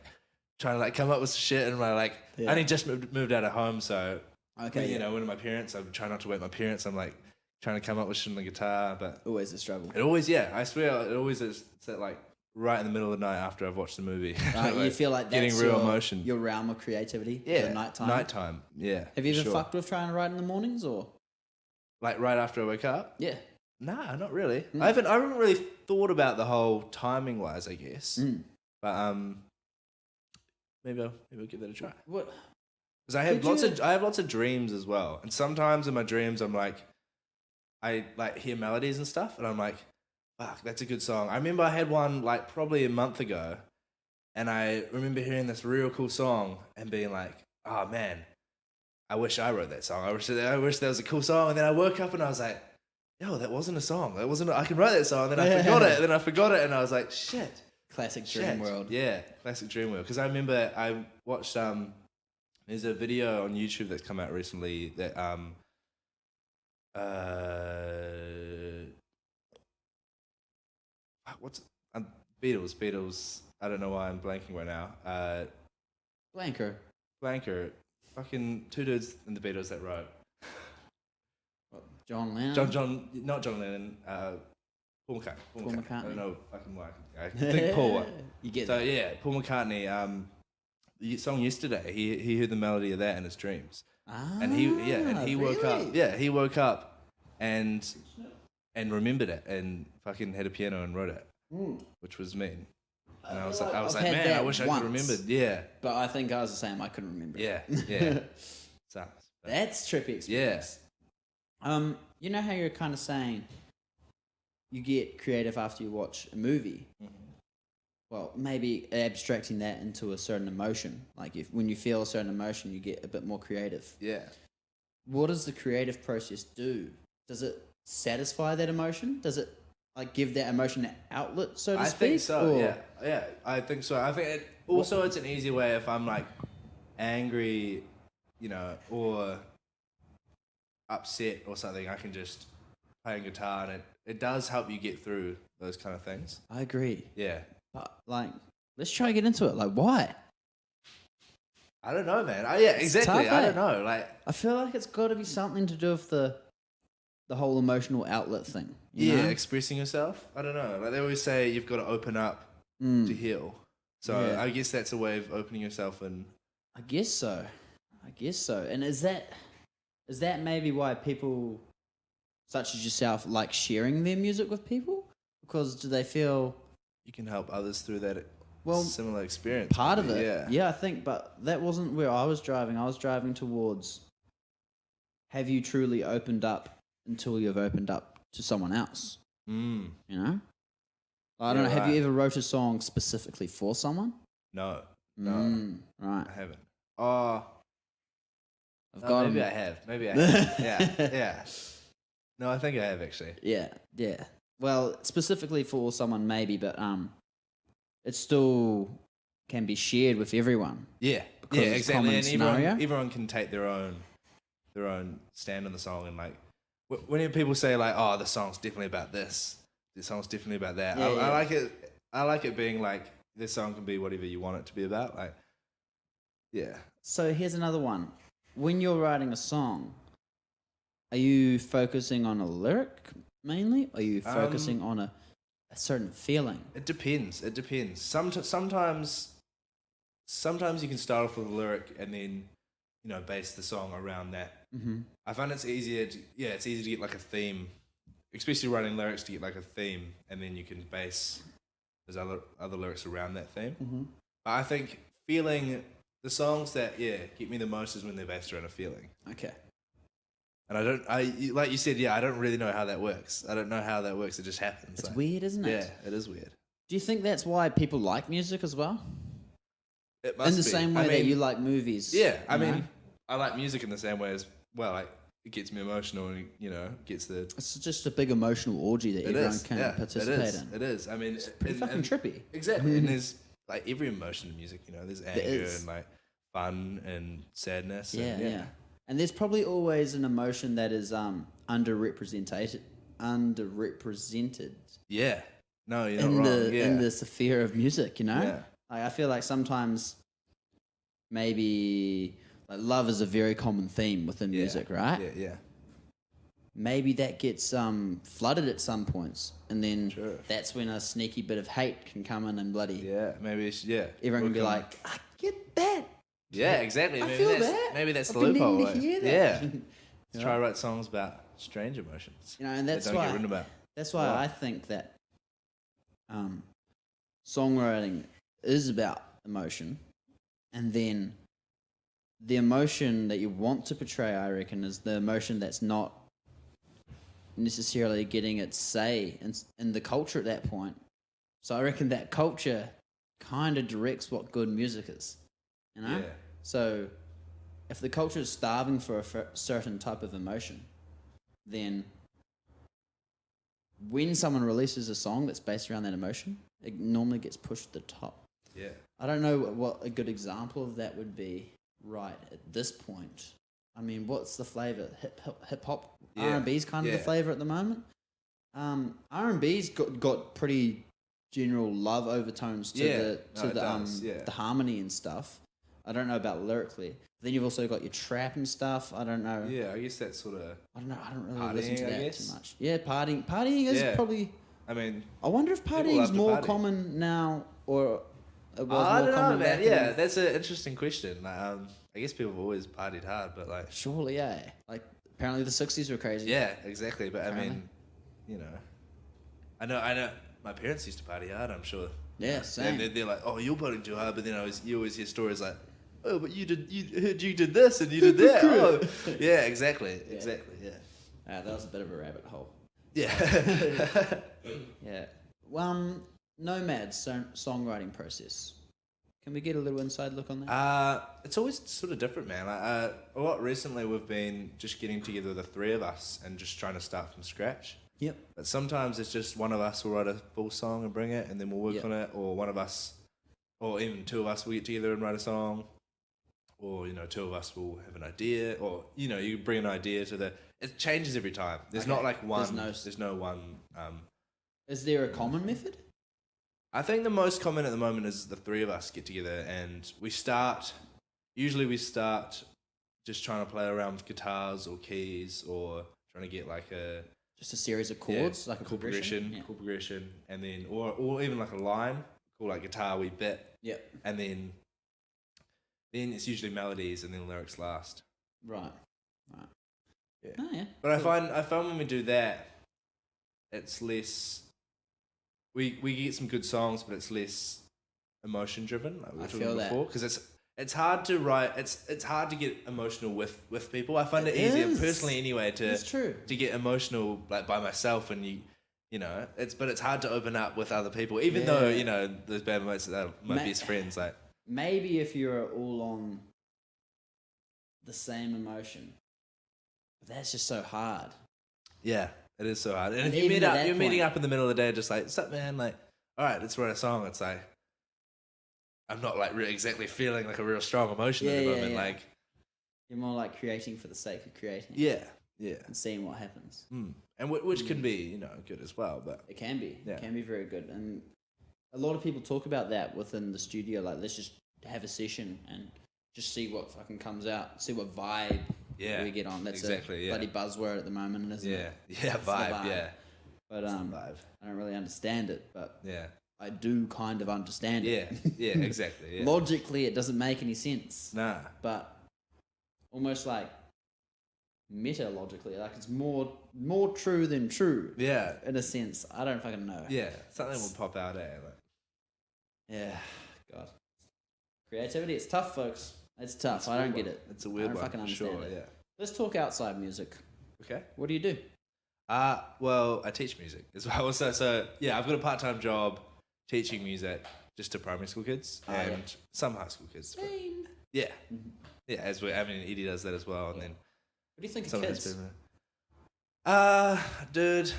trying to like come up with some shit, and I only just moved out of home, so Okay, you know, one of my parents, I'm trying not to wake my parents. I'm like trying to come up with shit on the guitar, but Always a struggle. it always, I swear, it always is. It's at like right in the middle of the night after I've watched the movie. Right, you feel like that's getting real your, emotion. your realm of creativity. Yeah, the nighttime. Nighttime, yeah. Have you for ever sure. fucked with trying to write in the mornings or? Like right after I wake up? Yeah. Nah, not really. I haven't really thought about the whole timing wise, I guess. But maybe I'll give that a try. What? Because I have lots of dreams as well, and sometimes in my dreams I'm like, I like hear melodies and stuff, and I'm like, fuck, that's a good song. I remember I had one like probably a month ago, and I remember hearing this real cool song and being like, oh man, I wish I wrote that song. I wish that was a cool song. And then I woke up and I was like, yo, that wasn't a song. I can write that song. And then I forgot it. And I was like, shit. Classic dream world. Yeah, classic dream world. Because I remember I watched, there's a video on YouTube that's come out recently that, Beatles. I don't know why I'm blanking right now. Blanker. Fucking two dudes in the Beatles that wrote. John Lennon. Not John Lennon. Paul McCartney. McCartney. I don't know fucking why. I think Paul. You get So it. yeah, Paul McCartney. The song Yesterday. He heard the melody of that in his dreams, and he woke up. really? Yeah, he woke up and remembered it and fucking had a piano and wrote it, which was mean. And I was like, I've had man, I that wish I once. could remembered. Yeah, But I think I was the same. I couldn't remember. yeah. Sucks. But That's trippy experience. You know how you're kind of saying you get creative after you watch a movie. well, maybe abstracting that into a certain emotion. Like when you feel a certain emotion, you get a bit more creative. Yeah. What does the creative process do? Does it satisfy that emotion? Does it like give that emotion an outlet, so to I speak? think so. Or- Yeah, I think so. I think it's an easy way if I'm like angry, or upset or something. I can just play a guitar, and it does help you get through those kind of things. I agree. Yeah. But like, let's try to get into it. Like, why? I don't know, man. Yeah, exactly. tough, I eh? don't know. Like, I feel like it's got to be something to do with the whole emotional outlet thing. You yeah, know? expressing yourself. I don't know. Like they always say, you've got to open up to heal. So Yeah. I guess that's a way of opening yourself and. I guess so. And is that maybe why people such as yourself like sharing their music with people? Because do they feel You can help others through that Well, similar experience. part of maybe, it? Yeah. I think, but that wasn't where I was driving. I was driving towards, have you truly opened up until you've opened up to someone else? Mm. You know? I don't know. Have right. you ever wrote a song specifically for someone? No. Right. I haven't. Oh. I've got maybe 'em. I have. Maybe I have. Yeah. No, I think I have actually. Yeah. Well, specifically for someone, maybe, but it still can be shared with everyone. Yeah. Because Yeah, it's a exactly. common And scenario. everyone can take their own stand on the song, and like when people say like, "Oh, the song's definitely about this. This song's definitely about that." Yeah, I like it. I like it being like this song can be whatever you want it to be about. Like, yeah. So here's another one. When you're writing a song, are you focusing on a lyric mainly? Or are you focusing on a certain feeling? It depends. Sometimes you can start off with a lyric and then, base the song around that. Mm-hmm. I find it's easier to get like a theme, especially writing lyrics to get like a theme, and then you can base those other lyrics around that theme. Mm-hmm. But I think the songs that get me the most is when they're based around a feeling. Okay. And like you said, I don't really know how that works. I don't know how that works. It just happens. It's weird, isn't it? Yeah, it is weird. Do you think that's why people like music as well? It must In the be. same way that you like movies. Yeah, I you know? mean, I like music in the same way as well. Like it gets me emotional, and gets the. It's just a big emotional orgy that everyone can participate in. It is. I mean, it's Pretty fucking trippy. Exactly, and there's like every emotion in music. There's anger is. and like fun and sadness. Yeah, and, yeah. And there's probably always an emotion that is underrepresented. Yeah. No, you're not in wrong. in the sphere of music, Yeah. Like, I feel like sometimes maybe like love is a very common theme within music, right? Yeah. Maybe that gets flooded at some points, and then Sure. that's when a sneaky bit of hate can come in and bloody Yeah. Maybe everyone can be like, I get that. Yeah, exactly. I Maybe feel that's, that. Maybe that's I've the been loophole. needing to like, hear that. Yeah. Yeah. Try to write songs about strange emotions. And that's that don't why get written about. that's why Wow. I think that songwriting is about emotion, and then the emotion that you want to portray, I reckon, is the emotion that's not necessarily getting its say in the culture at that point. So I reckon that culture kind of directs what good music is, Yeah. So if the culture is starving for a certain type of emotion, then when someone releases a song that's based around that emotion, it normally gets pushed to the top. Yeah. I don't know what a good example of that would be right at this point. I mean, what's the flavor? Hip hop, Yeah. R&B's kind of the flavor at the moment. R&B's got pretty general love overtones to the harmony and stuff. I don't know about lyrically. Then you've also got your trap and stuff. I don't know. Yeah, I guess that's sort of. I don't know. I don't really listen to Partying, I that guess. too much. Yeah, partying is probably. I mean, I wonder if People partying's love to more party. common now, or it was I more don't know, common man. back Yeah, in. that's an interesting question. Like, I guess people have always partied hard, but like. Surely, yeah. Like apparently the 60s were crazy. Yeah, exactly. But Apparently. I mean, I know. My parents used to party hard. I'm sure. Yeah, same. And they're like, "Oh, you're partying too hard," but then you always hear stories like, "Oh, but you heard you did this and you did that." Oh. Yeah, exactly. Yeah. That was a bit of a rabbit hole. Yeah. Yeah. nomad songwriting process. Can we get a little inside look on that? It's always sort of different, man. A lot recently we've been just getting together, the three of us, and just trying to start from scratch. Yep. But sometimes it's just one of us will write a full song and bring it, and then we'll work on it, or one of us, or even two of us will get together and write a song, or, you know, two of us will have an idea, or, you know, you bring an idea to the... It changes every time. There's not like one... There's no one... Is there a common method? I think the most common at the moment is the three of us get together and we start just trying to play around with guitars or keys or trying to get like just a series of chords, like a chord progression, and then or even like a line called like guitar we bit. Yep. And then it's usually melodies and then lyrics last. Right. Yeah. Oh, yeah. But cool. I find when we do that, it's less. We get some good songs, but it's less emotion driven. Like we were talking before, because it's hard to write. It's hard to get emotional with people. I find it easier personally anyway to get emotional like by myself, and you know it's hard to open up with other people, even though you know those bad mates that are my best friends. Like maybe if you're all on the same emotion, but that's just so hard. Yeah. It is so hard. And if you're meeting up in the middle of the day, just like, what's up, man? Like, all right, let's write a song. It's like, I'm not like exactly feeling like a real strong emotion at the moment. Like, you're more like creating for the sake of creating. Yeah. And seeing what happens. And which can be, you know, good as well. But it can be. Yeah. It can be very good. And a lot of people talk about that within the studio. Like, let's just have a session and just see what fucking comes out. See what vibe. Yeah, we get on. That's a bloody buzzword at the moment, isn't it? Yeah, vibe. Yeah, but vibe. I don't really understand it, but yeah, I do kind of understand it. Yeah, exactly. Yeah. Logically, it doesn't make any sense. Nah, but almost like meta-logically, like it's more true than true. Yeah, in a sense. I don't fucking know. Yeah, something will pop out. Like. Yeah, God, creativity. It's tough, folks. It's tough. I don't get it. It's a weird one. I don't fucking understand it. Yeah. Let's talk outside music. Okay. What do you do? Well, I teach music as well. So yeah, I've got a part-time job teaching music just to primary school kids and some high school kids. Same. Yeah. Yeah, Edie does that as well. And then what do you think of kids? Dude,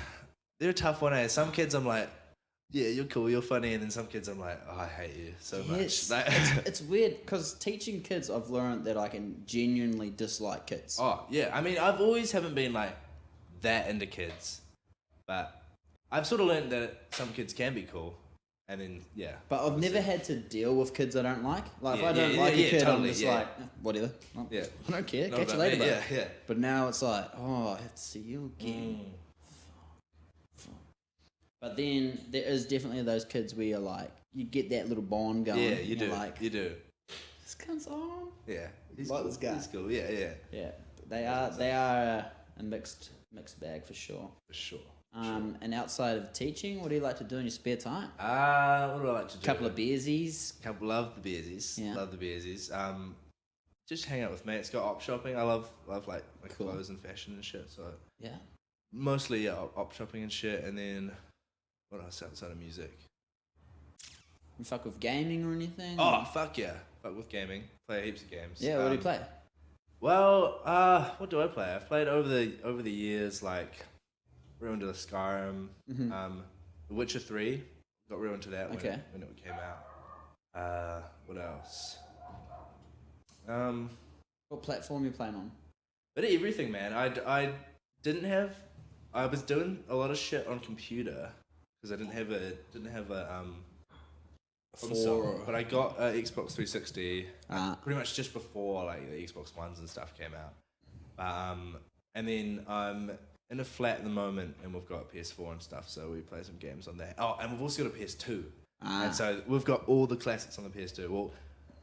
they're a tough one, eh? Some kids I'm like, yeah, you're cool, you're funny, and then some kids I'm like, oh, I hate you so much. Like, it's weird because teaching kids, I've learned that I can genuinely dislike kids. Oh yeah, I mean, I've always haven't been like that into kids, but I've sort of learned that some kids can be cool, and then But I've never had to deal with kids I don't like. Like if I don't like a kid, totally, I'm just like whatever. I don't care. Catch you later, bro. Yeah. But now it's like, oh, I have to see you again. But then there is definitely those kids where you're like, you get that little bond going. Yeah, you do. Like, you do. This comes on. Yeah, he's like cool. This guy. He's cool. Yeah. They are a mixed bag for sure. For sure. And outside of teaching, what do you like to do in your spare time? What do I like to do? Couple of beersies. Love the beersies. Yeah. Love the beersies. Just hang out with mates. Go op shopping. I love like clothes and fashion and shit. So yeah. Mostly op shopping and shit, and then. What else outside of music? You fuck with gaming or anything? Oh, fuck yeah. Fuck with gaming. Play heaps of games. Yeah, what do you play? Well, what do I play? I've played over the years, like, real into the Skyrim, The Witcher 3. Got real into that when it came out. What else? What platform you playing on? But everything, man. I was doing a lot of shit on computer. Because I didn't have a console, but I got an Xbox 360 pretty much just before like the Xbox Ones and stuff came out. And then I'm in a flat at the moment, and we've got PS4 and stuff, so we play some games on that. Oh, and we've also got a PS2, and so we've got all the classics on the PS2. Well,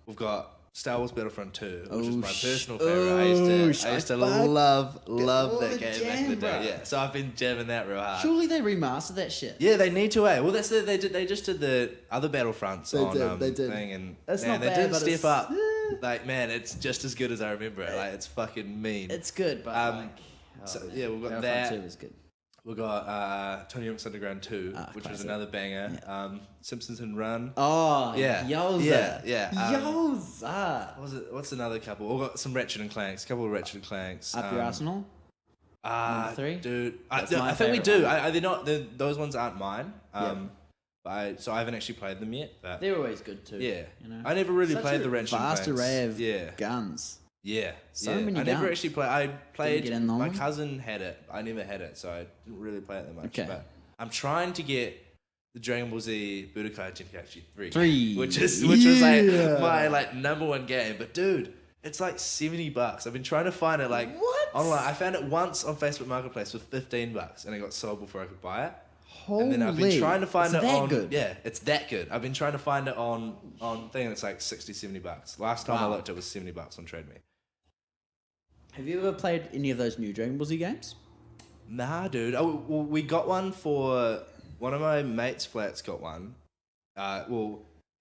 we've got Star Wars Battlefront 2, which is my personal favorite. I used to love that game back in the day. Yeah, so I've been jamming that real hard. Surely they remastered that shit. Yeah, they need to. Well, that's they just did the other Battlefronts they did. Thing, and that's man, not bad, they didn't but step up. Like man, it's just as good as I remember it. Like it's fucking mean. It's good, but we've got that. 2 is good. We got Tony Hawk's Underground 2, which was another banger. Yeah. Simpsons and Run. Oh, yeah, Yowza. yeah. Yowza. What was it? What's another couple? We got some Ratchet and Clanks. A couple of Ratchet and Clanks. Up your arsenal. Number 3, dude. That's No, my I think we favourite do. one. They're not. Those ones aren't mine. So I haven't actually played them yet. But They're always good too. yeah, you know? I never really Such played a the Ratchet and Clanks. vast array of guns. Yeah, So yeah. many I never guns. actually played. I played. get in on My them? cousin had it. I never had it, so I didn't really play it that much. Okay. But I'm trying to get the Dragon Ball Z Budokai Tenkaichi 3, which was my number one game. But dude, it's like $70. I've been trying to find it What? online. I found it once on Facebook Marketplace for $15, and it got sold before I could buy it. Holy. And then I've been trying to find it on. Good? Yeah, it's that good. I've been trying to find it on thing. And it's like $60-$70. Last time I looked, it was $70 on Trade Me. Have you ever played any of those new Dragon Ball Z games? Nah, dude. Oh, well, we got one for one of my mates' flats. Got one.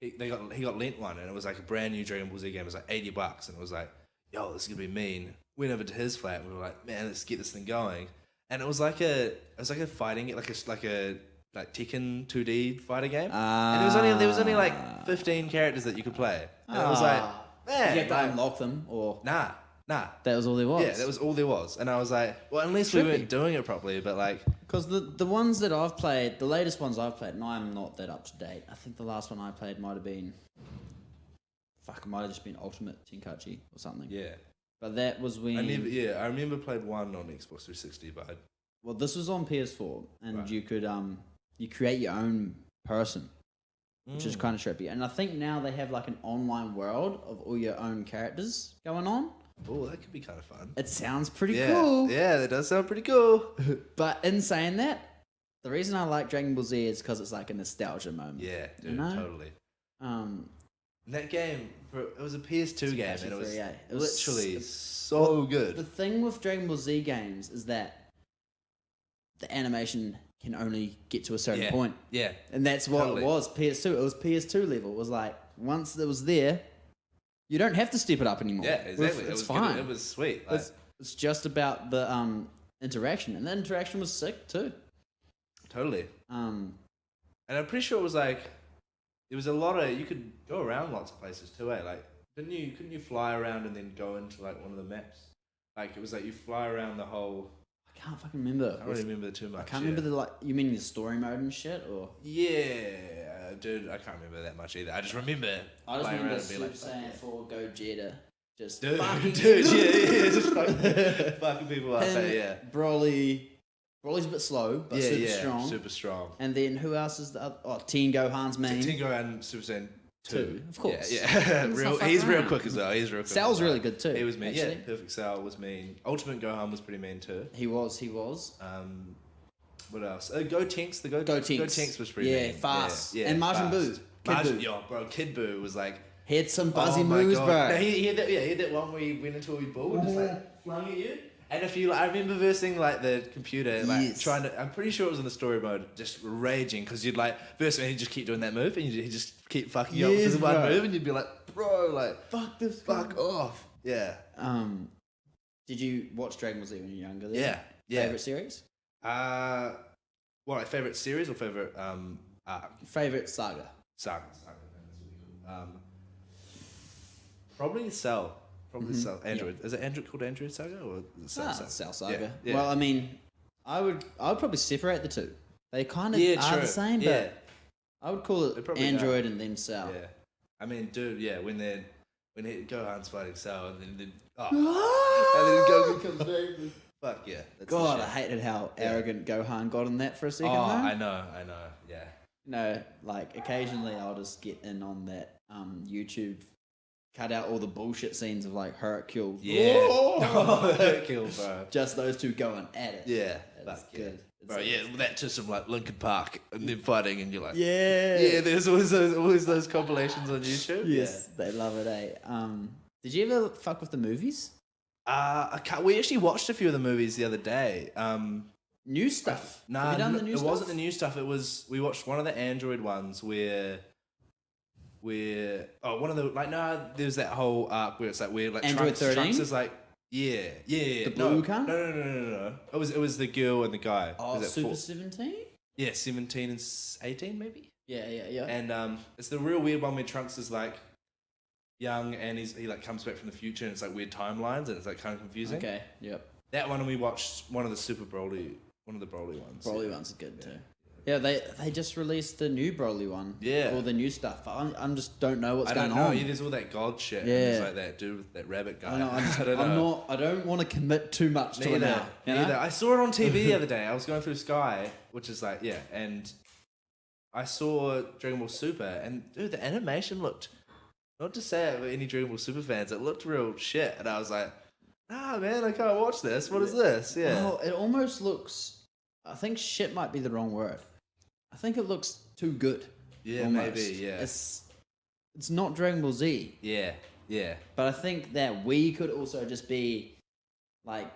He got lent one, and it was like a brand new Dragon Ball Z game. It was like $80, and it was like, yo, this is gonna be mean. Went over to his flat, and we were like, man, let's get this thing going. And it was like a fighting, like Tekken 2D fighter game. And there was only like 15 characters that you could play. And it was like, man, you have to unlock them, or nah. that was all there was. Yeah, that was all there was. And I was like, well, unless we weren't doing it properly, but like, because the ones that I've played, the latest ones I've played, and I'm not that up to date. I think the last one I played might have been, it might have just been Ultimate Tenkaichi or something. yeah. But that was when I remember played one on Xbox 360, but well, this was on PS4, and Right. you could you create your own person, which is kind of trippy. And I think now they have like an online world of all your own characters going on. oh, that could be kind of fun. It sounds pretty Yeah, cool. yeah, that does sound pretty cool. But in saying that, the reason I like Dragon Ball Z is because it's like a nostalgia moment. Yeah, dude, You know? totally. Um, And that game, it was a PS2 game, and it was yeah. literally so good. The thing with Dragon Ball Z games is that the animation can only get to a certain point. Yeah. And that's what Totally. it was, PS2. It was PS2 level. It was like, once it was there, you don't have to step it up anymore. Yeah, exactly. It's it was fine. Good. It was sweet. Like, It's just about the interaction. And the interaction was sick too. totally. Um, And I'm pretty sure it was like, there was a lot of, you could go around lots of places too, eh? Like, couldn't you fly around and then go into like one of the maps? Like, it was like you fly around the whole, I can't fucking remember. I don't really remember too much. I can't remember you mean the story mode and shit, or? Yeah, dude, I can't remember that much either. I just remember I just flying remember around and being Super Saiyan 4 Gogeta just dude, fucking yeah, just fucking people up, and yeah. Broly's a bit slow, but super strong. And then who else is the other? Oh, Teen Gohan's main. Teen Gohan Super Saiyan 2. Of course. Yeah. He's real quick as well. He's real quick. Cell's really good too. He was mean. Actually. Yeah, Perfect Cell was mean. Ultimate Gohan was pretty mean too. He was. What else? Go Tinks. The Go Tinks was pretty mean. Yeah, fast. Yeah, and Majin Buu. Kid Buu. Yo, bro, Kid Buu was like... He had some buzzy my moves, God. bro. No, he had that one where he went into a ball and just like flung at you. And I remember versing like the computer, like trying to. I'm pretty sure it was in the story mode, just raging because you'd like verse and he'd just keep doing that move and he'd just keep fucking you up with the one move and you'd be like, bro, like fuck this, fuck off. Yeah. Did you watch Dragon Ball Z when you were younger? Yeah. Favorite series? Like favorite series or favorite arc? Favorite saga? Saga. Probably Cell. Cell. Android. Is it Android called Android Saga or is it Cell? Cell Saga. Yeah. Well, I mean, I would probably separate the two. They kind of are the same, but I would call it Android and then Cell. Yeah. I mean, dude, yeah, when Gohan's fighting Cell and then and then Goku comes back. Fuck yeah. God, I hated how arrogant Gohan got in that for a second. Oh, though. I know, yeah. No, like occasionally I'll just get in on that YouTube, cut out all the bullshit scenes of like Hercule. Yeah. Hercule, bro. Just those two going at it. Yeah. That's good. Bro, yeah, that to some like Linkin Park and them fighting and you're like, yeah. There's always those compilations on YouTube. Yes, they love it, eh? Did you ever fuck with the movies? We actually watched a few of the movies the other day. New stuff. Nah, Have you done the new it stuff? wasn't the new stuff. We watched one of the Android ones where one of the there's that whole arc where it's like we're like Android 13? Trunks is like Yeah. The blue car? No. It was the girl and the guy. Oh, was Super 17? Yeah, 17 and 18 maybe. Yeah. And it's the real weird one where Trunks is like young and he like comes back from the future and it's like weird timelines and it's like kind of confusing. Okay. Yep. That one, and we watched one of the Broly ones. Broly ones are good too. Yeah, they just released the new Broly one. Yeah. All the new stuff. I'm just don't know what's going I don't know. on. Yeah, there's all that God shit. Yeah. And there's like that dude with that rabbit guy. I don't know. I don't want to commit too much to it now. Neither. I saw it on TV the other day. I was going through Sky, which is like, and I saw Dragon Ball Super, and dude, the animation looked, not to say it with any Dragon Ball Super fans, it looked real shit. And I was like, nah, man, I can't watch this. What is this? Yeah. Well, it almost looks, I think shit might be the wrong word. I think it looks too good. Yeah, almost. maybe, yeah. It's not Dragon Ball Z. Yeah. But I think that we could also just be like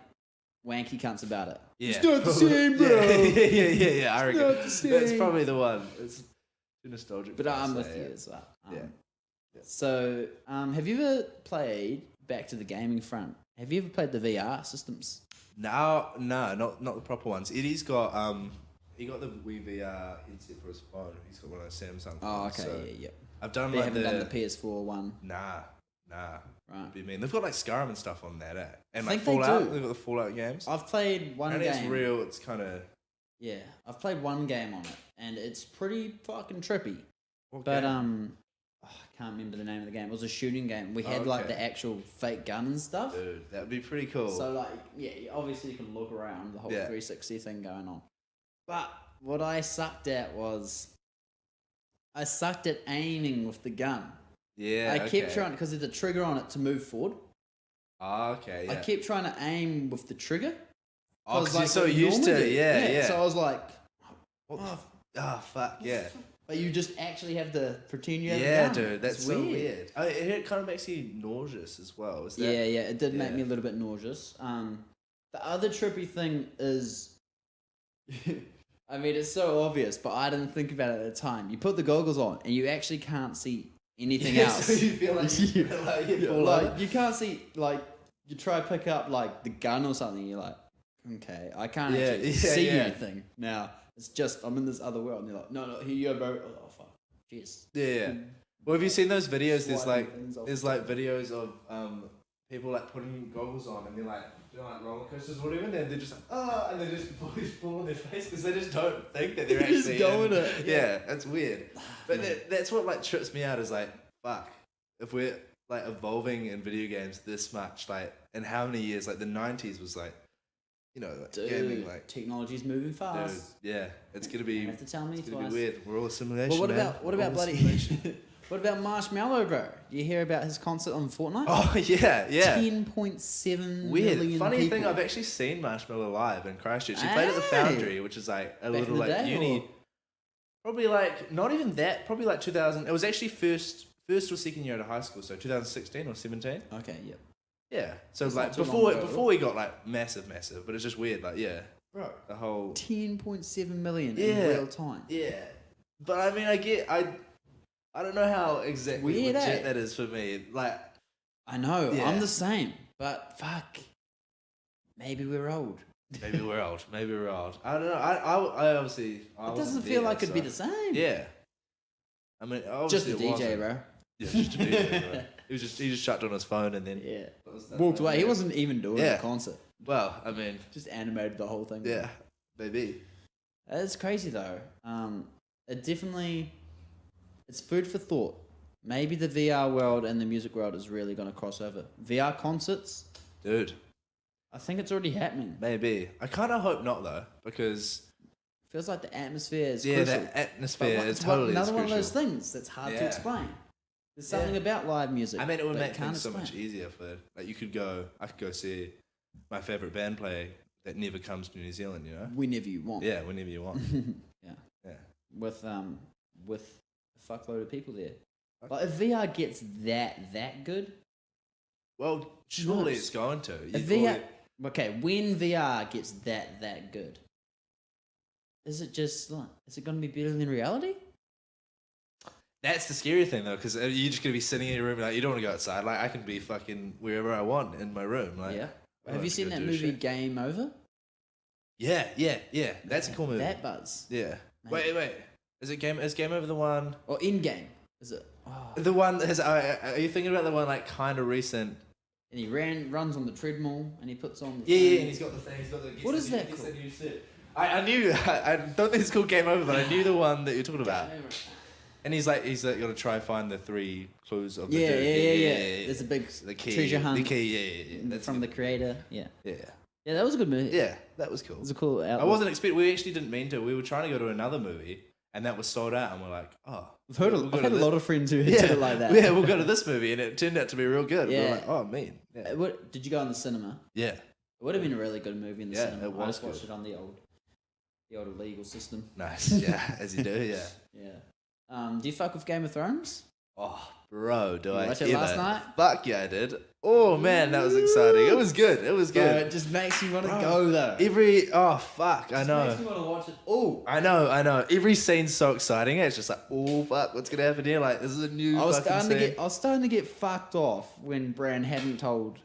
wanky cunts about it. Yeah. It's not the same, bro. Yeah. I reckon not the same. that's probably the one. It's too nostalgic. But I'm with you as well. Yeah. So, have you ever played, back to the gaming front, have you ever played the VR systems? No, not the proper ones. Eddie's got he got the Wii VR headset for his phone. He's got one of those Samsung phones. Oh, okay, so yeah. I've done They like haven't done the PS4 one. Nah. Right. Be mean. They've got like Skyrim and stuff on that, and I like think they Fallout. do. They've got the Fallout games. I've played one and game. it's real. It's kind of. Yeah, I've played one game on it, and it's pretty fucking trippy. What But game? I can't remember the name of the game. It was a shooting game. We had like okay. the actual fake gun and stuff. Dude, that would be pretty cool. So like, yeah, obviously you can look around the whole Yeah. 360 thing going on. But what I sucked at was, I sucked at aiming with the gun. yeah, I kept trying, because there's a trigger on it to move forward. Oh, okay. Yeah. I kept trying to aim with the trigger. Oh, because you're so used to it. Yeah. So I was like, Fuck, yeah. but you just actually have to pretend you have a Yeah, gun. dude, that's It's so weird. It kind of makes you nauseous as well. Is that? Yeah, it did make Yeah. me a little bit nauseous. The other trippy thing is, I mean, it's so obvious, but I didn't think about it at the time. You put the goggles on, and you actually can't see anything else. So you feel like you fall like over. you can't see, like you try to pick up like the gun or something. You're like, okay, I can't actually see anything now. It's just I'm in this other world, and you're like, no, here you go, bro. Oh fuck, jeez. Yeah. Well, have you seen those videos? Sliding things off There's the like videos of people like putting goggles on and they're like doing like roller coasters or whatever, and they're just like, and they just fall on their face because they just don't think that they're They're just actually going it. Yeah, that's weird. But that's what like trips me out is like, fuck, if we're like evolving in video games this much, like in how many years? Like the 90s was like, you know, like Dude, gaming, like technology's moving fast. dude, yeah, it's gonna be. You have to tell me it's gonna twice. be weird. We're all a simulation. Well, what man. about We're all a bloody? simulation. What about Marshmallow, bro? Do you hear about his concert on Fortnite? Oh yeah. 10.7 Weird. million Funny people. thing, I've actually seen Marshmallow live in Christchurch. He played at the Foundry, which is like a Back little in the like day, uni. or? Probably like not even that. Probably like 2000. It was actually first or second year out of high school, so 2016 or 17. Okay, yep. Yeah. So That's like not too long ago, before we got like massive, but it's just weird. Like Bro, the whole 10.7 million Yeah. in real time. yeah. But I mean, I don't know how exactly Weird, legit eh? that is for me. Like I know, Yeah. I'm the same, but fuck. Maybe we're old. maybe we're old. I don't know. I obviously. It doesn't feel like it'd be the same. Yeah. I mean, Just a obviously it DJ, wasn't. bro. Yeah, just a DJ, bro. He just shut down his phone and then Yeah. that was that, Walked man. away. He wasn't even doing Yeah. the concert. Well, I mean, Just animated the whole thing. yeah, maybe. It's crazy though. It definitely, it's food for thought. Maybe the VR world and the music world is really going to cross over. VR concerts, Dude, I think it's already happening. maybe. I kind of hope not though, because Feels like the atmosphere is yeah, crucial. that atmosphere But is it's totally another one of crucial. those things that's hard to Yeah. explain. There's something Yeah. about live music. I mean, it would that make you can't things so much explain. easier for like I could go see my favorite band play that never comes to New Zealand. You know? Whenever you want. Yeah, whenever you want. Yeah. Yeah. With a fuckload of people there. Like if VR gets that good, Well, surely knows? it's going to. if VR, okay, when VR gets that good, is it going to be better than reality? That's the scary thing though, because you're just gonna be sitting in your room like you don't want to go outside. Like I can be fucking wherever I want in my room. Like Yeah. Have you seen that movie Game Over? Yeah. That's a cool movie. That buzz. Yeah. Maybe. Wait. Is Game Over the one? Or In Game? Is it? Oh. The one that has. Are you thinking about the one like kind of recent? And he runs on the treadmill, and he puts on. Yeah, and he's got the thing. What is that called? I knew. I don't think it's called Game Over, but I knew the one that you're talking about. And he's like got to try and find the 3 clues of the dude. Yeah. There's a big key, treasure hunt. The key, yeah. That's from the creator. Yeah. Yeah. Yeah, that was a good movie. Yeah, that was cool. It was a cool outlook. I wasn't expecting. We actually didn't mean to. We were trying to go to another movie, and that was sold out. And we're like, oh, I've had a lot of friends who did it like that. Yeah, we'll go to this movie, and it turned out to be real good. Yeah. We were like, oh man. Yeah. Did you go in the cinema? Yeah. It would have been a really good movie in the cinema. It was I just watched good. it on the old illegal system. Nice. Yeah, as you do. Yeah. Yeah. Do you fuck with Game of Thrones? Oh, bro, do I watch ever? it last night? Fuck yeah, I did. Oh man, that was exciting. It was good. It was good. Bro, it just makes you want to go though. Oh fuck, I know. It makes you want to watch it. Oh, I know. Every scene's so exciting. It's just like, oh fuck, what's gonna happen here? Like, this is a new. I was starting to get fucked off when Bran hadn't told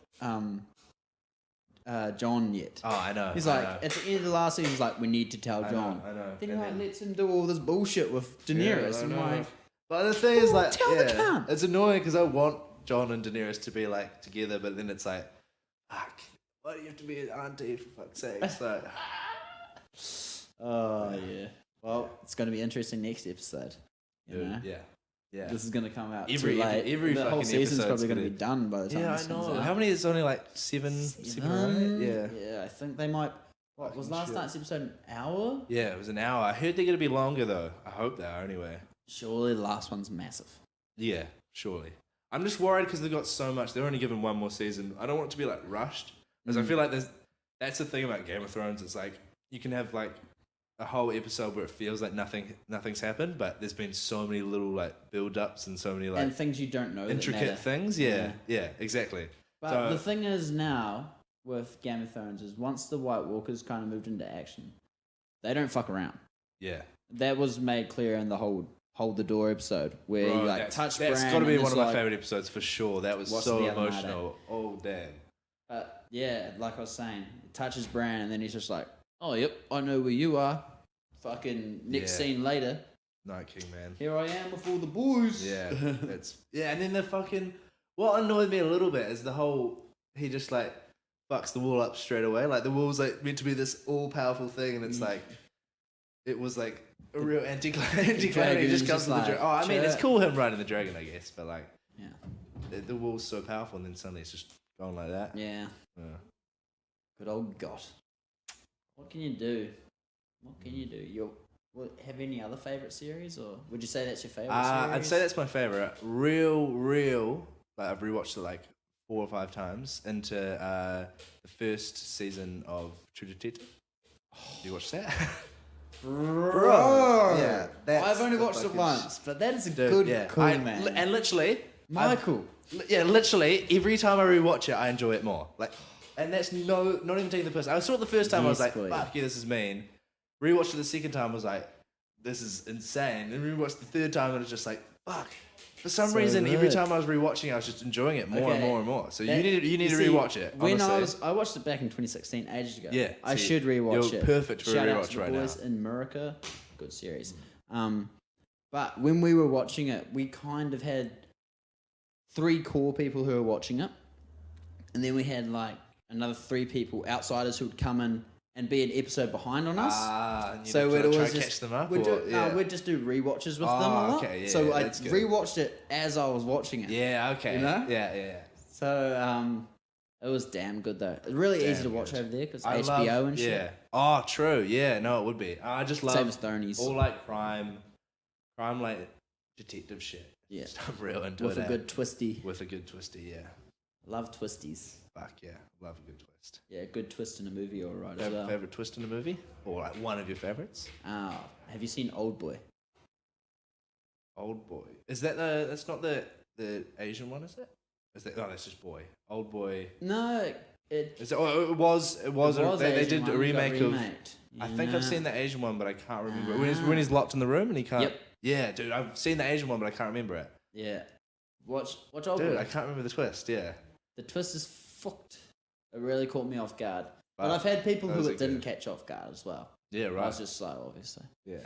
John yet. Oh, I know. He's like, at the end of the last scene, he's like, we need to tell John. I know. Then he lets him do all this bullshit with Daenerys. Yeah, and like, but the thing is, like, tell the cunt. It's annoying because I want John and Daenerys to be like together, but then it's like, fuck, why do you have to be an auntie for fuck's sake? So. Oh yeah. Well, it's going to be interesting next episode. You know? Yeah. This is going to come out every too late. Every the whole fucking season's probably going to be done by the time. Yeah, this I know. comes out. How many? It's only like seven or 8? Yeah. Yeah, I think they might. What was last night's episode? An hour? Yeah, it was an hour. I heard they're going to be longer though. I hope they are anyway. Surely the last one's massive. Yeah, surely. I'm just worried because they've got so much. They're only given one more season. I don't want it to be like rushed because I feel like that's the thing about Game of Thrones. It's like you can have like a whole episode where it feels like nothing's happened, but there's been so many little like build-ups and so many like and things you don't know, intricate things. Yeah, exactly. But the thing is now with Game of Thrones is once the White Walkers kind of moved into action, they don't fuck around. Yeah, that was made clear in the Hold the Door episode where you like touch Bran. That's got to be one of my favorite episodes for sure. That was so emotional. Oh damn. But yeah, like I was saying, it touches Bran and then he's just like, oh yep, I know where you are. Fucking next scene later. Night King, man. Here I am with all the boys. Yeah, and then the fucking what annoyed me a little bit is the whole he just like fucks the wall up straight away. Like the wall's like meant to be this all powerful thing, and it's like it was like a real anti-climax. He just comes to the dragon. Oh, I mean, it's cool him riding the dragon, I guess, but like, the wall's so powerful, and then suddenly it's just going like that. Yeah. Good old God. What can you do? What can you do? Have any other favourite series, or would you say that's your favourite series? I'd say that's my favourite. Real. Like I've rewatched it like 4 or 5 times into the first season of True Detective. Do you watch that? Bro. Yeah. I've only watched it once, but that is a good, cool man. And literally, Michael. Literally, every time I rewatch it, I enjoy it more. Like, and that's not even taking the person. I saw it the first time, I was like, fuck yeah, this is mean. Rewatched it the second time, I was like, this is insane. And rewatched the third time, and it was just like, fuck. For some reason, every time I was rewatching, I was just enjoying it more and more and more. So you need to rewatch it. When I watched it back in 2016, ages ago. Yeah, I should rewatch it. You're perfect for a rewatch right now. Shout out to the boys in Murica. Good series. But when we were watching it, we kind of had 3 core people who were watching it, and then we had like another 3 people, outsiders, who would come in and be an episode behind on us. So we'd always catch them up. We'd just do rewatches with them a lot. Okay, yeah, so I rewatched it as I was watching it. Yeah, okay. You know? Yeah. So it was damn good though. It's really easy to watch over there because HBO and shit. Yeah. Oh, true. Yeah, no, it would be. I just love same as Thornies. All like crime like detective shit. Yeah, I'm real into it. With a good twisty. Yeah. Love twisties. Fuck yeah, love a good twist. Yeah, a good twist in a movie, all right. As well. Favorite twist in a movie, or like one of your favorites? Have you seen Old Boy? Old Boy. Is that that's not the Asian one, is it? Is that? Oh, that's just Boy. Old Boy. No, it was. They did a remake of. I think I've seen the Asian one, but I can't remember. When he's locked in the room and he can't. Yep. Yeah, dude, I've seen the Asian one, but I can't remember it. Yeah. Watch Old Boy. Dude, I can't remember the twist. Yeah. The twist is fucked. It really caught me off guard. But I've had people who it didn't catch off guard as well. Yeah, right. I was just slow, obviously. Yeah.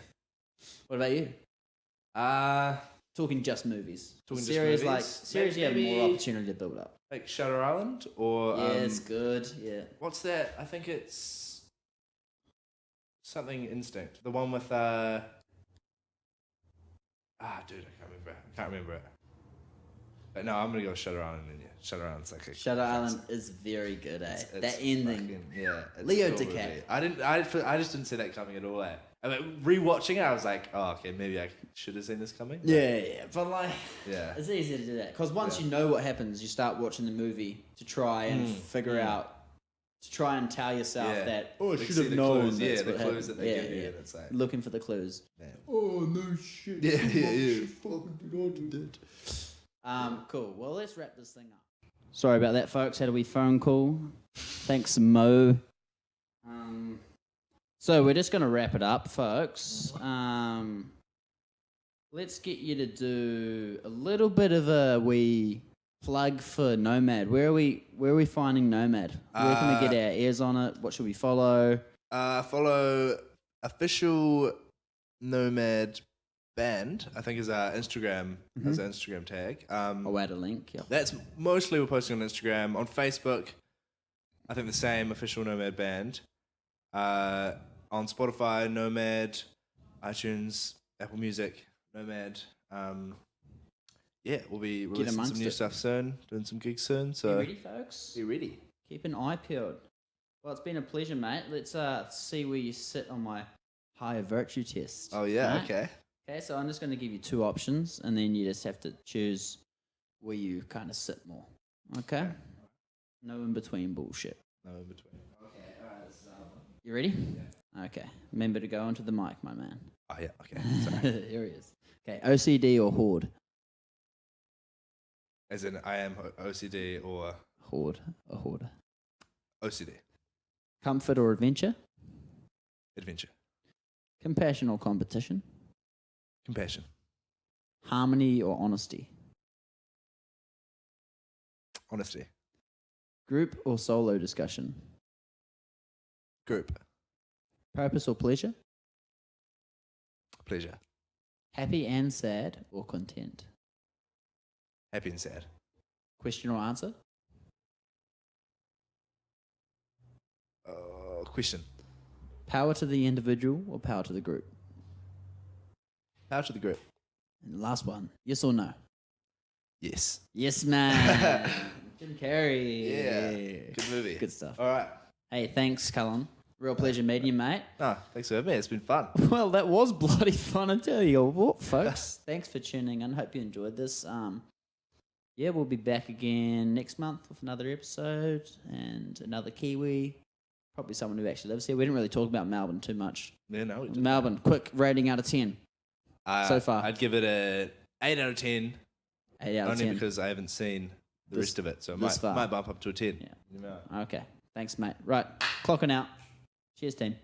What about you? Talking just movies. Talking series, just movies. Series you have more opportunity to build up. Like Shutter Island or... Yeah, it's good, yeah. What's that? I think it's... Something Instinct. The one with... dude, I can't remember it. But no, I'm going to go Shutter Island in. Shutter Island's like Shutter Island is very good, eh? That ending. Fucking, Leo cool DiCaprio. I just didn't see that coming at all, eh? I mean, rewatching it, I was like, oh, okay, maybe I should have seen this coming. Yeah, but it's easy to do that. Because once you know what happens, you start watching the movie to try and figure out, to try and tell yourself that, I should have known. Clues, the clues that they give you. And it's like, looking for the clues. Man. Oh, no shit. Yeah. Fucking did cool. Well, let's wrap this thing up. Sorry about that, folks. Had a wee phone call. Thanks, Mo. So we're just going to wrap it up, folks. Let's get you to do a little bit of a wee plug for Nomad. Where are we finding Nomad? Where can we get our ears on it? What should we follow? Follow official Nomad band, I think is our Instagram, as our Instagram tag. I'll add a link. Yep. That's mostly we're posting on Instagram. On Facebook, I think the same, official Nomad band. On Spotify, Nomad, iTunes, Apple Music, Nomad. We'll be releasing some new stuff soon, doing some gigs soon. So be ready, folks. Be ready. Keep an eye peeled. Well, it's been a pleasure, mate. Let's see where you sit on my higher virtue test. Oh yeah, right? okay. Okay, so I'm just going to give you 2 options, and then you just have to choose where you kind of sit more. Okay? No in between bullshit. No in between. Okay, all right. This is you ready? Yeah. Okay. Remember to go onto the mic, my man. Oh yeah. Okay. Sorry. Here he is. Okay. OCD or hoard? As in, I am OCD or hoard. A hoarder. OCD. Comfort or adventure? Adventure. Compassion or competition? Compassion. Harmony or honesty? Honesty. Group or solo discussion? Group. Purpose or pleasure? Pleasure. Happy and sad or content? Happy and sad. Question or answer? Question. Power to the individual or power to the group? Power to the group. And the last one, yes or no? Yes. Yes, man. Jim Carrey. Yeah. Good movie. Good stuff. All right. Hey, thanks, Cullen. Real pleasure meeting you, mate. No, thanks for having me. It's been fun. Well, that was bloody fun, I tell you what, folks. Thanks for tuning in. Hope you enjoyed this. We'll be back again next month with another episode and another Kiwi. Probably someone who actually lives here. We didn't really talk about Melbourne too much. Yeah, no, we didn't. Melbourne, quick rating out of 10 so far. I'd give it a 8 out of 10. 8 out of 10. Only because I haven't seen the rest of it, so it might bump up to a 10. Yeah. Okay. Thanks, mate. Right. Clocking out. Cheers, team.